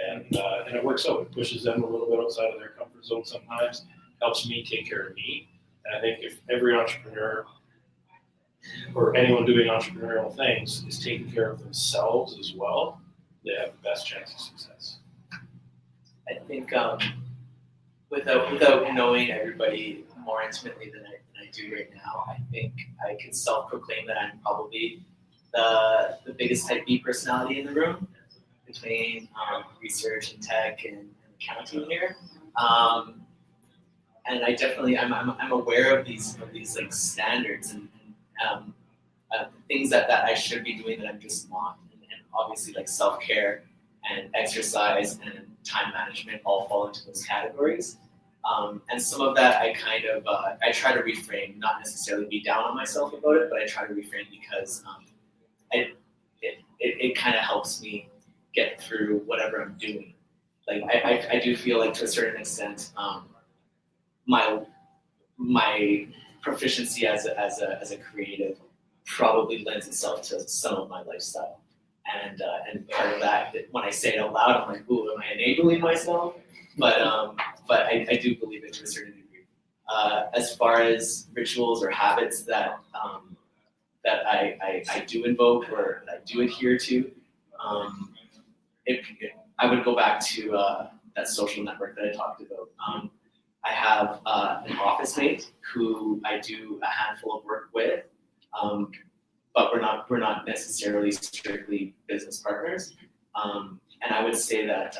And it works out. It pushes them a little bit outside of their comfort zone sometimes, helps me take care of me. And I think if every entrepreneur or anyone doing entrepreneurial things is taking care of themselves as well, they have the best chance of success. I think without knowing everybody more intimately than I do right now, I think I can self-proclaim that I'm probably the biggest type B personality in the room between research and tech and accounting here. And I definitely, I'm aware of these like standards and things that I should be doing that I'm just not. And obviously like self-care and exercise and time management all fall into those categories. And some of that I kind of, I try to reframe, not necessarily be down on myself about it, but I try to reframe because it kind of helps me get through whatever I'm doing. Like I do feel like to a certain extent, my proficiency as a creative probably lends itself to some of my lifestyle. And part of that, when I say it out loud, I'm like, ooh, am I enabling myself? But I do believe it to a certain degree. As far as rituals or habits that I do invoke or that I do adhere to, I would go back to that social network that I talked about. I have an office mate who I do a handful of work with, but we're not necessarily strictly business partners. And I would say that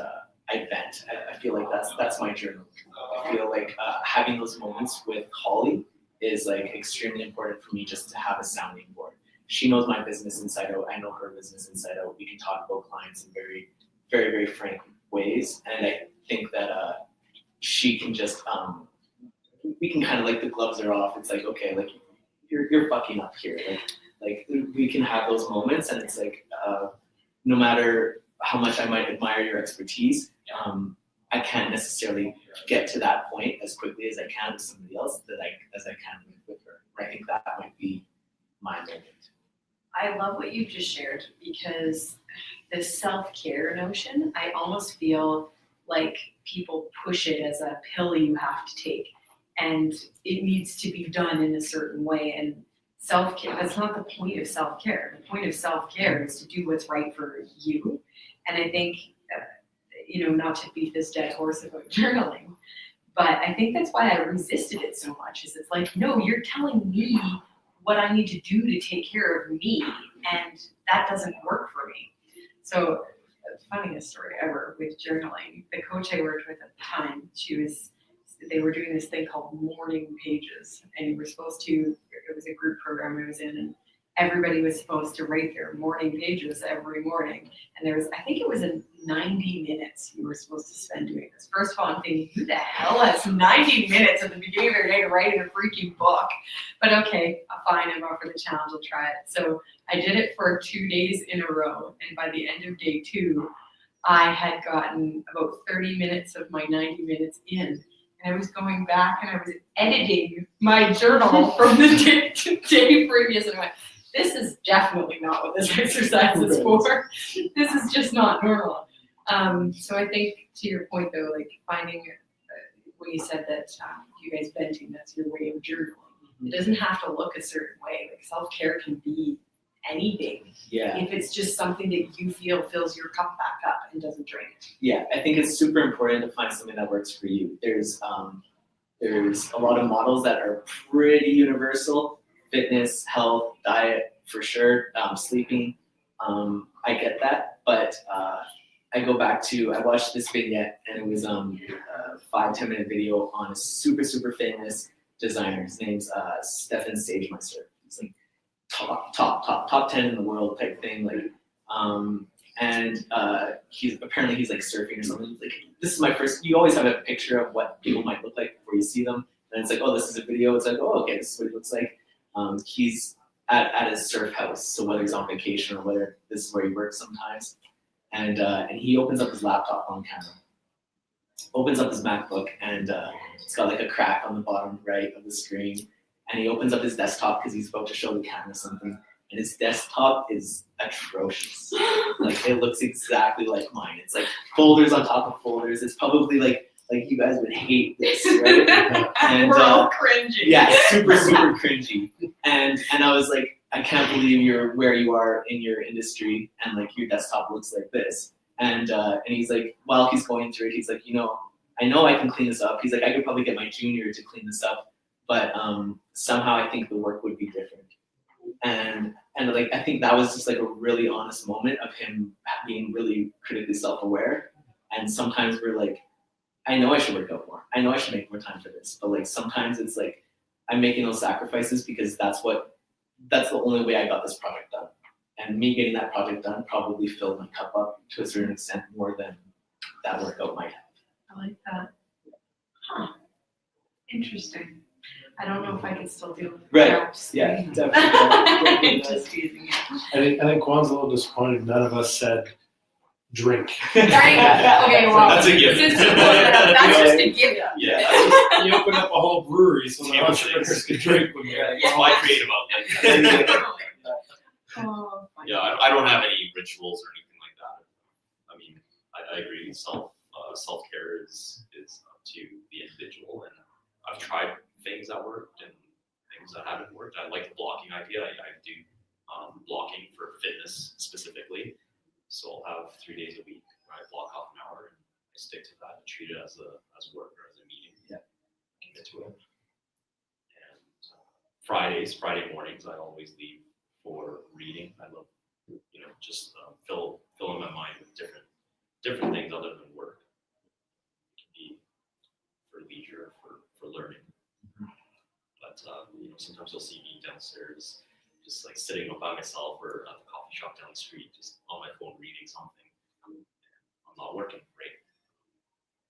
I vent. I feel like that's my journal. I feel like having those moments with Holly is like extremely important for me, just to have a sounding board. She knows my business inside out. I know her business inside out. We can talk about clients in very, very, very frank ways. And I think that she can just, we can kind of like the gloves are off. It's like, okay, like you're fucking up here. Like we can have those moments, and it's like, no matter how much I might admire your expertise, I can't necessarily get to that point as quickly as I can with somebody else as I can with her. I think that might be my moment. I love what you just shared, because the self-care notion, I almost feel like people push it as a pill you have to take, and it needs to be done in a certain way. And self-care, that's not the point of self-care. The point of self-care is to do what's right for you. And I think, not to beat this dead horse about journaling, but I think that's why I resisted it so much, is it's like, no, you're telling me what I need to do to take care of me, and that doesn't work for me. So, funniest story ever with journaling, the coach I worked with at the time, they were doing this thing called morning pages, and you were supposed to, it was a group program I was in, and everybody was supposed to write their morning pages every morning. And there was, I think it was 90 minutes you were supposed to spend doing this. First of all, I'm thinking, who the hell has 90 minutes at the beginning of their day to write in a freaking book? But okay, fine, I'm up for the challenge, I'll try it. So I did it for 2 days in a row, and by the end of day 2, I had gotten about 30 minutes of my 90 minutes in, and I was going back and I was editing my journal from the day previous, and I went, this is definitely not what this exercise is for. This is just not normal. So I think to your point though, like finding, when you said that you guys venting, that's your way of journaling. It doesn't have to look a certain way. Like self-care can be anything. Yeah. If it's just something that you feel fills your cup back up and doesn't drain it. Yeah, I think it's super important to find something that works for you. There's a lot of models that are pretty universal: fitness, health, diet, for sure, sleeping. I get that, but I go back to, I watched this vignette and it was a 5-10 minute video on a super famous designer. His name's Stefan Sagemeister. He's like top 10 in the world type thing. Like, and he's like surfing or something. Like, this is my first. You always have a picture of what people might look like before you see them, and it's like, oh, this is a video. It's like, oh, okay, this is what he looks like. He's at his surf house, so whether he's on vacation or whether this is where he works sometimes, and he opens up his laptop on camera, opens up his MacBook, and it's got like a crack on the bottom right of the screen, and he opens up his desktop because he's about to show the camera something, and his desktop is atrocious. Like, it looks exactly like mine. It's like folders on top of folders. It's probably like you guys would hate this, right? And we're all cringing. yeah, super cringy. And I was like, I can't believe you're where you are in your industry and like your desktop looks like this. And he's like, while he's going through it, he's like, I know I can clean this up. He's like, I could probably get my junior to clean this up, but somehow I think the work would be different. And like, I think that was just like a really honest moment of him being really critically self-aware. And sometimes we're like, I know I should work out more. I know I should make more time for this. But like, sometimes it's like, I'm making those sacrifices because that's the only way I got this project done. And me getting that project done probably filled my cup up to a certain extent more than that workout might have. I like that. Huh. Interesting. I don't know if I could still do Right. reps. Yeah, definitely. Just teasing you. I think Juan's a little disappointed. None of us said drink. Okay, well, That's a given. since you brought it up, that's just a given. Yeah. You open up a whole brewery so the Table entrepreneurs stakes. can drink when you're That's my creative outlet. Oh, funny. Yeah, I don't have any rituals or anything like that. I mean, I agree. Self-care is up to the individual, and I've tried things that worked and things that haven't worked. I like the blocking idea. I do blocking for fitness specifically. So I'll have 3 days a week where I block half an hour and I stick to that and treat it as work or as a meeting. Yeah. Get to it. And Friday mornings, I always leave for reading. I love, just filling my mind with different things other than work. It can be for leisure, for learning. But sometimes you'll see me downstairs, just like sitting by myself or at the coffee shop down the street, just on my phone reading something. I'm not working, right?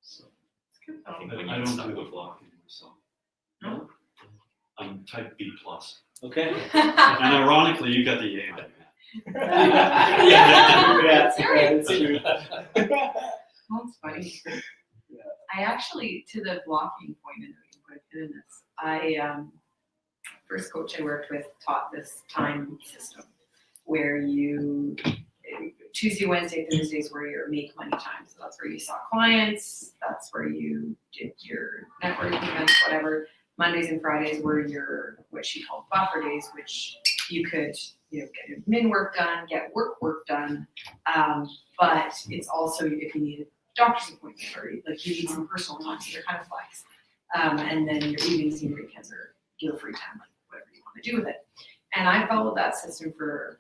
So It's good I think though. when I you don't start do the with blocking myself. No? I'm type B+. Okay. And ironically, you got the A on that. Yeah, it's true. That's funny. Yeah. I actually, to the blocking point, and we can put a pin in this, I first coach I worked with taught this time system where you Tuesday, Wednesday, Thursdays were your make money time. So that's where you saw clients, that's where you did your networking events, whatever. Mondays and Fridays were your what she called buffer days, which you could get your admin work done, get work done. But it's also if you need a doctor's appointment or like you need some personal time, so they're kind of flex. And then your evenings and your weekends are your free time, like whatever you want to do with it. And I followed that system for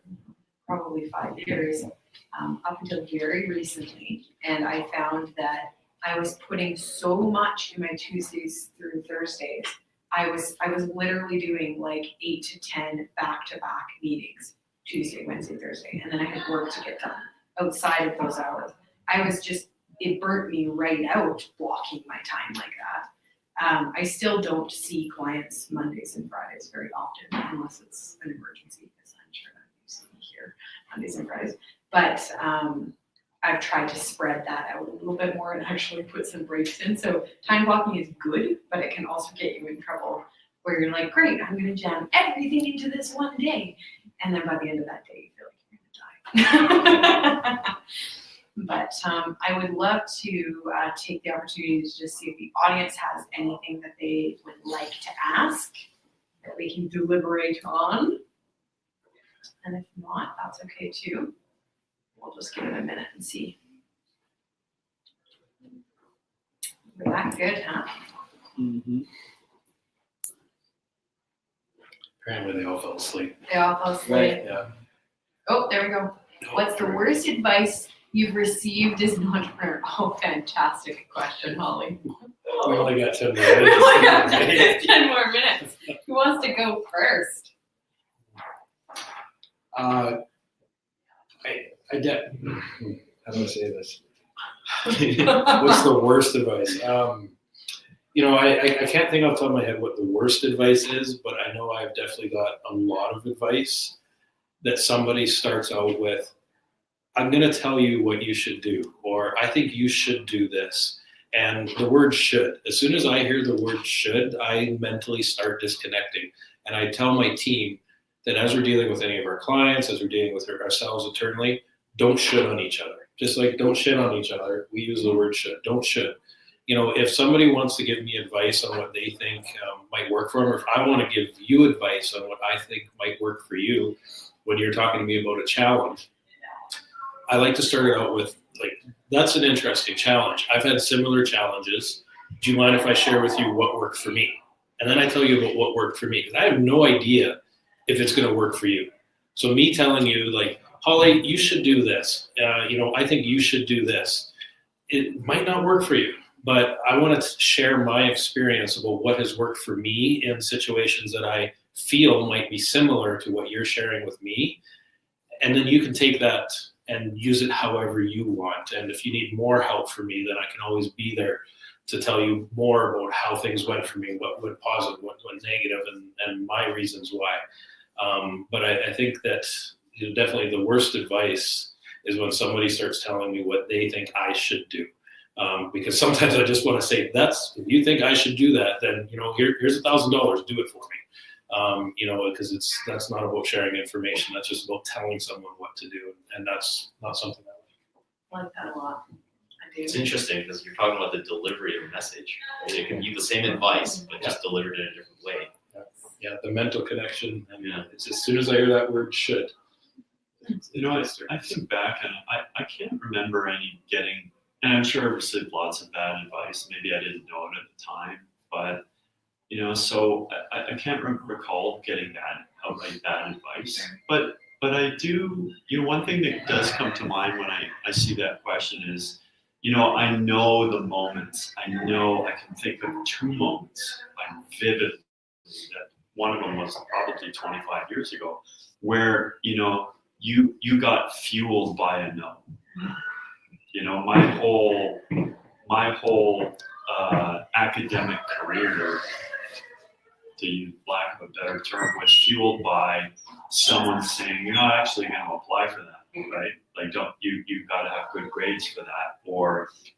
probably 5 years, up until very recently. And I found that I was putting so much in my Tuesdays through Thursdays. I was literally doing like 8 to 10 back-to-back meetings, Tuesday, Wednesday, Thursday, and then I had work to get done outside of those hours. It burnt me right out blocking my time like that. I still don't see clients Mondays and Fridays very often, unless it's an emergency, because I'm sure that you see me here Mondays and Fridays. But I've tried to spread that out a little bit more and actually put some breaks in. So time blocking is good, but it can also get you in trouble where you're like, great, I'm gonna jam everything into this one day. And then by the end of that day, you feel like you're gonna die. But I would love to take the opportunity to just see if the audience has anything that they would like to ask that we can deliberate on. And if not, that's okay too. We'll just give it a minute and see. We're that good, huh? Mm-hmm. Apparently they all fell asleep. They all fell asleep. Right. Yeah. Oh, there we go. What's the worst advice you've received as an entrepreneur? Oh, fantastic question, Holly. We only got 10 We minutes. only got 10 more minutes. Who wants to go first? How do I say this? What's the worst advice? I can't think off the top of my head what the worst advice is, but I know I've definitely got a lot of advice that somebody starts out with, I'm going to tell you what you should do, or I think you should do this. And the word should, as soon as I hear the word should, I mentally start disconnecting. And I tell my team that as we're dealing with any of our clients, as we're dealing with ourselves internally, don't should on each other. Just like don't shit on each other, we use the word should. Don't should. If somebody wants to give me advice on what they think might work for them, or if I want to give you advice on what I think might work for you when you're talking to me about a challenge, I like to start it out with, that's an interesting challenge. I've had similar challenges. Do you mind if I share with you what worked for me? And then I tell you about what worked for me, because I have no idea if it's going to work for you. So me telling you, Holly, you should do this. I think you should do this. It might not work for you, but I want to share my experience about what has worked for me in situations that I feel might be similar to what you're sharing with me. And then you can take that and use it however you want. And if you need more help from me, then I can always be there to tell you more about how things went for me, what went positive, what went negative, and my reasons why. But I think that definitely the worst advice is when somebody starts telling me what they think I should do. Because sometimes I just want to say, if you think I should do that, then here's $1,000, do it for me. Because that's not about sharing information. That's just about telling someone what to do, and that's not something I I like that a lot. I do. It's interesting because you're talking about the delivery of a message. You can give the same advice, but just delivered in a different way. Yeah, the mental connection. And Yeah. it's as soon as I hear that word should. I think back and I can't remember any getting, and I'm sure I received lots of bad advice. Maybe I didn't know it at the time, but so I can't recall getting outright bad advice. But I do, one thing that does come to mind when I see that question is, I know the moments. I know I can think of 2 moments vividly. That one of them was probably 25 years ago, where you got fueled by a no. My whole academic career, to use lack of a better term, was fueled by someone saying, you're not actually going to apply for that, right? You got to have good grades for that.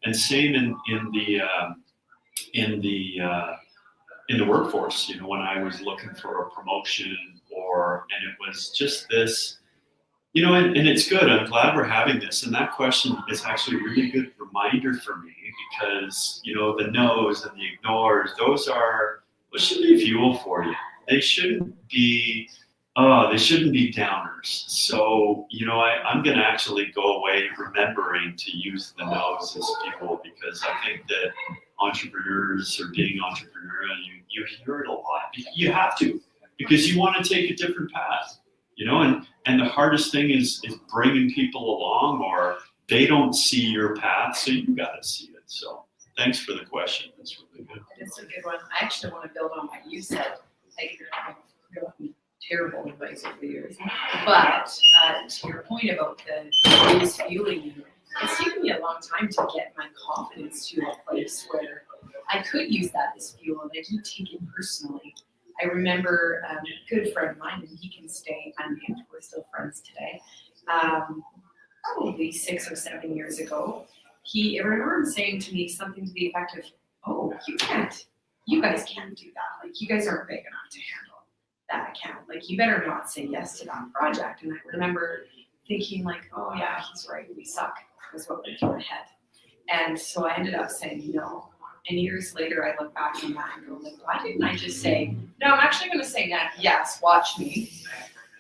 And same in the workforce, when I was looking for a promotion and it was just this, and it's good. I'm glad we're having this. And that question is actually a really good reminder for me because, the no's and the ignores, those should be fuel for you. They shouldn't be downers. So, I'm going to actually go away remembering to use the no's as fuel because I think that entrepreneurs or being entrepreneurial, you hear it a lot. You have to, because you want to take a different path, and the hardest thing is bringing people along, or they don't see your path, so you got to see it. So thanks for the question. That's really good. It's a good one. I actually want to build on what you said. I've gotten terrible advice over the years. But to your point about the news fueling you, it's taken me a long time to get my confidence to a place where I could use that as fuel, and I didn't take it personally. I remember a good friend of mine, and he can stay unnamed, we're still friends today. probably 6 or 7 years ago. I remember him saying to me something to the effect of, "Oh, you guys can't do that. Like, you guys aren't big enough to handle that account. Like, you better not say yes to that project." And I remember thinking like, "Oh yeah, he's right. We suck." Was what went through my head. And so I ended up saying no. And years later, I look back on that and go, like, why didn't I just say, no, I'm actually going to say yes, watch me,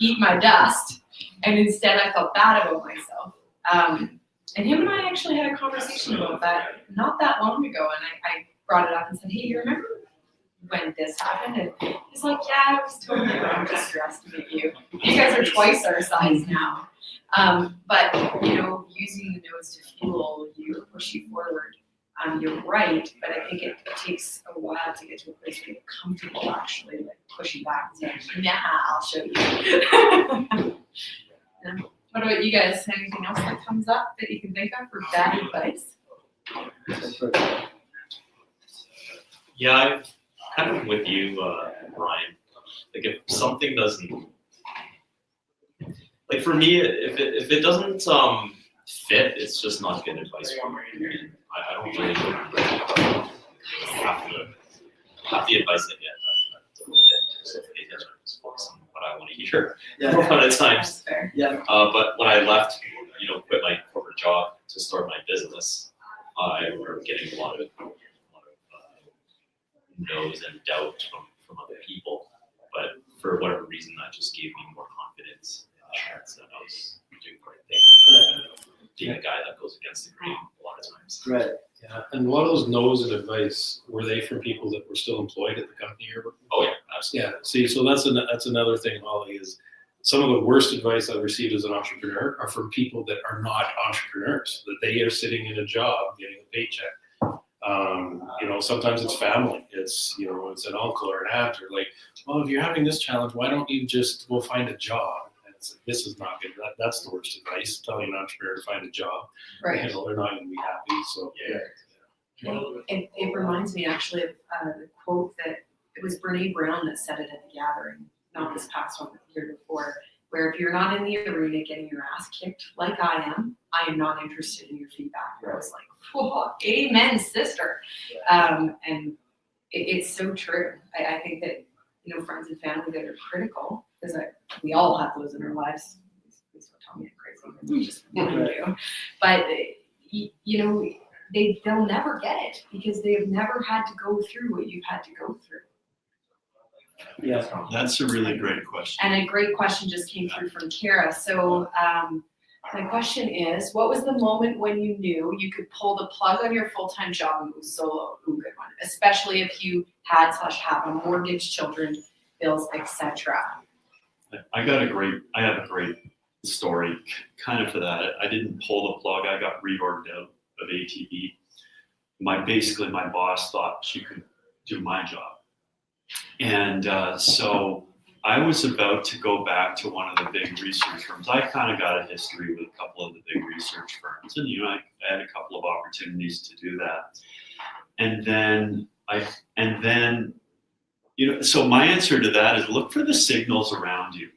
eat my dust. And instead I felt bad about myself. And him and I actually had a conversation about that not that long ago. And I brought it up and said, "Hey, you remember when this happened?" And he's like, "Yeah, I was totally wrong, just underestimate you. You guys are twice our size now." But, using the no's to fuel you, push you forward, you're right, but I think it takes a while to get to a place where you're comfortable actually like pushing back and saying, "Yeah, I'll show you." What about you guys? Anything else that comes up that you can think of for bad advice? Yeah, I'm kind of with you, Brian. Like if something doesn't, like for me, if it doesn't fit, it's just not good advice for me. And I don't really remember half the advice I get. That doesn't fit. So pay attention, just focus on what I want to hear. A lot of times. That's fair. Yeah. But when I left, quit my corporate job to start my business, I remember getting a lot of no's and doubt from other people. But for whatever reason, that just gave me more confidence in the chance that I was doing the right thing. Being a guy that goes against the grain a lot of times. Right. Yeah, and a lot of those no's and advice, were they from people that were still employed at the company you're working for? Oh yeah, absolutely. Yeah, see, so that's another thing, Holly, is some of the worst advice I've received as an entrepreneur are from people that are not entrepreneurs, that they are sitting in a job getting a paycheck. Sometimes it's family, it's an uncle or an aunt, or like, well, if you're having this challenge, why don't you just go find a job? And it's like, this is not good. That's the worst advice, telling an entrepreneur to find a job. Right. They're not going to be happy. So It reminds me actually of the quote that it was Brene Brown that said it at the gathering, not this past one, but the year before, where if you're not in the arena getting your ass kicked like I am not interested in your feedback. And I was like, whoa, amen, sister. And it's so true. I think that, friends and family that are critical, because we all have those in our lives. Please don't tell me I'm crazy. We just do. But, they'll never get it because they've never had to go through what you've had to go through. Yeah. That's a really great question. And a great question just came through from Kara. So my question is, what was the moment when you knew you could pull the plug on your full-time job and go solo? Ooh, good one. Especially if you had / have a mortgage, children, bills, etc. I have a great story kind of for that. I didn't pull the plug. I got reorged out of ATB. My boss thought she could do my job. And so I was about to go back to one of the big research firms. I kind of got a history with a couple of the big research firms, and I had a couple of opportunities to do that. And then so my answer to that is look for the signals around you.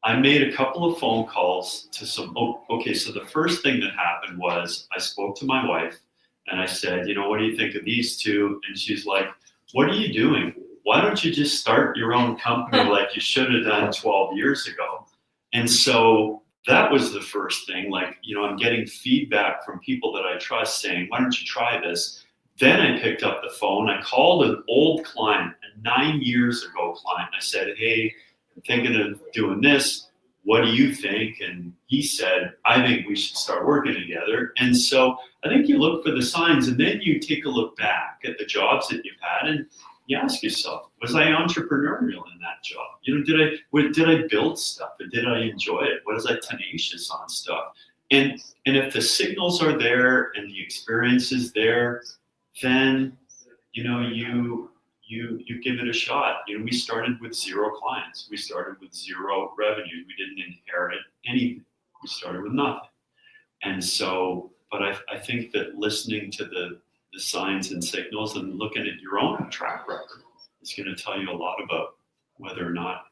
I made a couple of phone calls to so the first thing that happened was I spoke to my wife and I said, what do you think of these two? And she's like, what are you doing? Why don't you just start your own company like you should have done 12 years ago? And so that was the first thing. Like, I'm getting feedback from people that I trust saying, why don't you try this? Then I picked up the phone. I called an old client, a 9 years ago client. I said, hey, I'm thinking of doing this. What do you think? And he said, I think we should start working together. And so I think you look for the signs and then you take a look back at the jobs that you've had and you ask yourself, was I entrepreneurial in that job? Did I build stuff? Or did I enjoy it? Was I tenacious on stuff? And if the signals are there and the experience is there, then you give it a shot. We started with 0 clients. We started with 0 revenue. We didn't inherit anything. We started with nothing. And so, but I think that listening to the signs and signals and looking at your own track record is going to tell you a lot about whether or not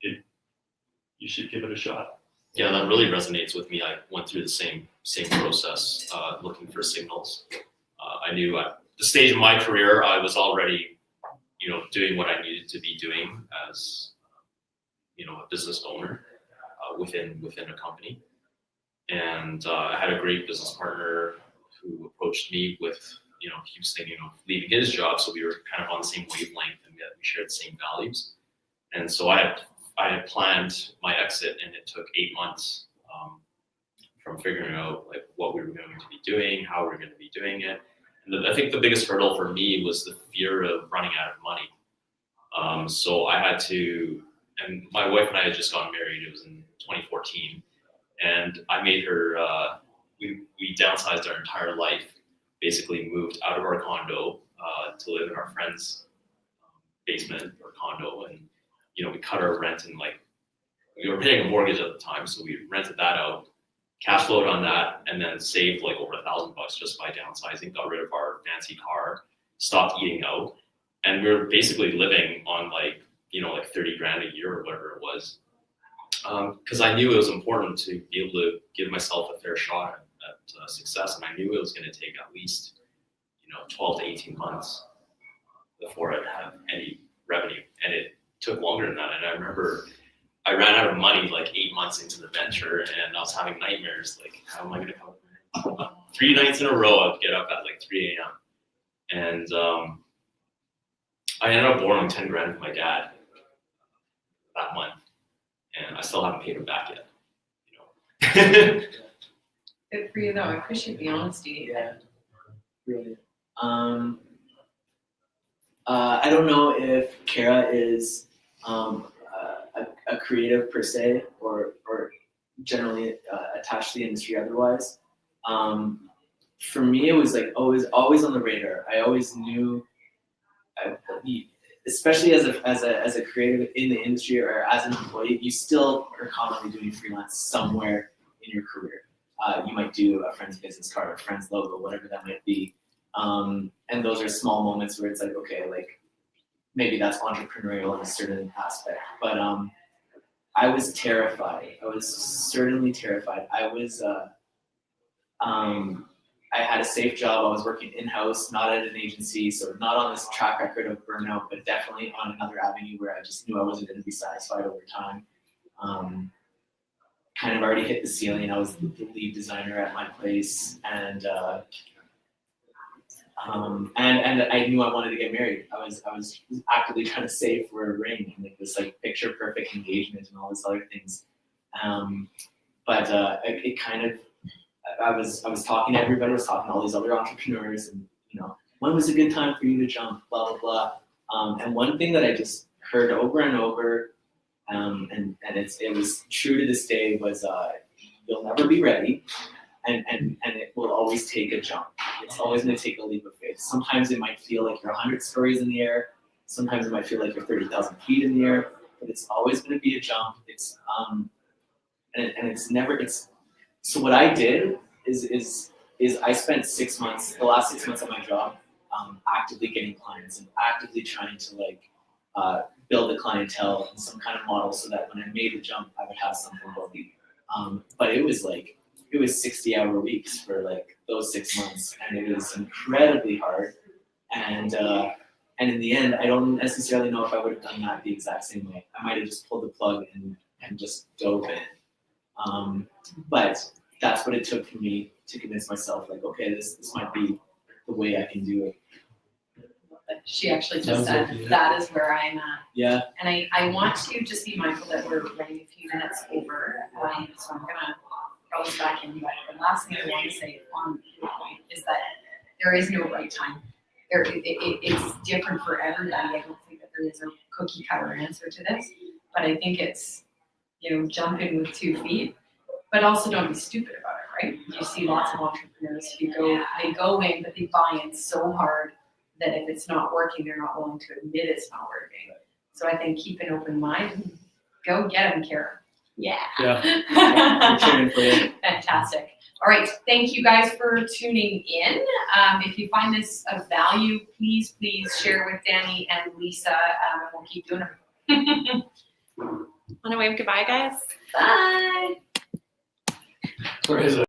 you should give it a shot. Yeah, that really resonates with me. I went through the same process, looking for signals. I knew at the stage of my career, I was already, doing what I needed to be doing as, a business owner within a company. And I had a great business partner who approached me with, he was thinking of leaving his job, so we were kind of on the same wavelength and we shared the same values. And so I had planned my exit, and it took 8 months from figuring out like what we were going to be doing, how we were going to be doing it. And I think the biggest hurdle for me was the fear of running out of money. So I had to, and my wife and I had just gotten married. It was in 2014, and I made her. We downsized our entire life. Basically, moved out of our condo to live in our friend's basement or condo, and we cut our rent, and like we were paying a mortgage at the time, so we rented that out, cash flowed on that, and then saved like over $1,000 just by downsizing. Got rid of our fancy car, stopped eating out, and we were basically living on like 30 grand a year or whatever it was, because I knew it was important to be able to give myself a fair shot at success, and I knew it was going to take at least 12 to 18 months before I'd have any revenue, and it took longer than that. And I remember I ran out of money like 8 months into the venture, and I was having nightmares like, how am I going to cover it? 3 nights in a row I'd get up at like 3 a.m. and I ended up borrowing 10 grand from my dad that month, and I still haven't paid him back yet. Good for you though. I appreciate the honesty. Yeah, really. I don't know if Kara is a creative per se, or generally attached to the industry otherwise. For me, it was like always on the radar. I always knew, especially as a creative in the industry or as an employee, you still are commonly doing freelance somewhere in your career. You might do a friend's business card, a friend's logo, whatever that might be. And those are small moments where it's like, okay, like maybe that's entrepreneurial in a certain aspect. But I was terrified. I was certainly terrified. I had a safe job. I was working in-house, not at an agency, so not on this track record of burnout, but definitely on another avenue where I just knew I wasn't going to be satisfied over time. Kind of already hit the ceiling. I was the lead designer at my place, and I knew I wanted to get married. I was actively trying to save for a ring and like this like picture perfect engagement and all these other things. But it kind of, I was talking to everybody. I was talking to all these other entrepreneurs, and when was a good time for you to jump? Blah blah blah. And one thing that I just heard over and over, and it was true to this day, was you'll never be ready. And it will always take a jump. It's always going to take a leap of faith. Sometimes it might feel like you're 100 stories in the air. Sometimes it might feel like you're 30,000 feet in the air. But it's always going to be a jump. It's So what I did is I spent 6 months, the last 6 months of my job, actively getting clients and actively trying to build a clientele in some kind of model so that when I made the jump, I would have something building. But it was 60-hour weeks for like those 6 months, and it was incredibly hard. And in the end, I don't necessarily know if I would have done that the exact same way. I might have just pulled the plug and just dove in. But that's what it took for me to convince myself, like, okay, this might be the way I can do it. She actually just said, that is where I'm at. Yeah. And I want to just be mindful that we're running a few minutes over, so I'm gonna go back in. But the last thing I want to say on the point is that there is no right time. It's different for everybody. I don't think that there is a cookie cutter answer to this, but I think it's, jump in with 2 feet, but also don't be stupid about it, right? You see lots of entrepreneurs who they go in, but they buy in so hard that if it's not working, they're not willing to admit it's not working. So I think keep an open mind and go get them, Kara. Yeah. Fantastic. All right. Thank you guys for tuning in. If you find this of value, please share with Danny and Lisa, and we'll keep doing it. Want to wave goodbye, guys? Bye. Or is it?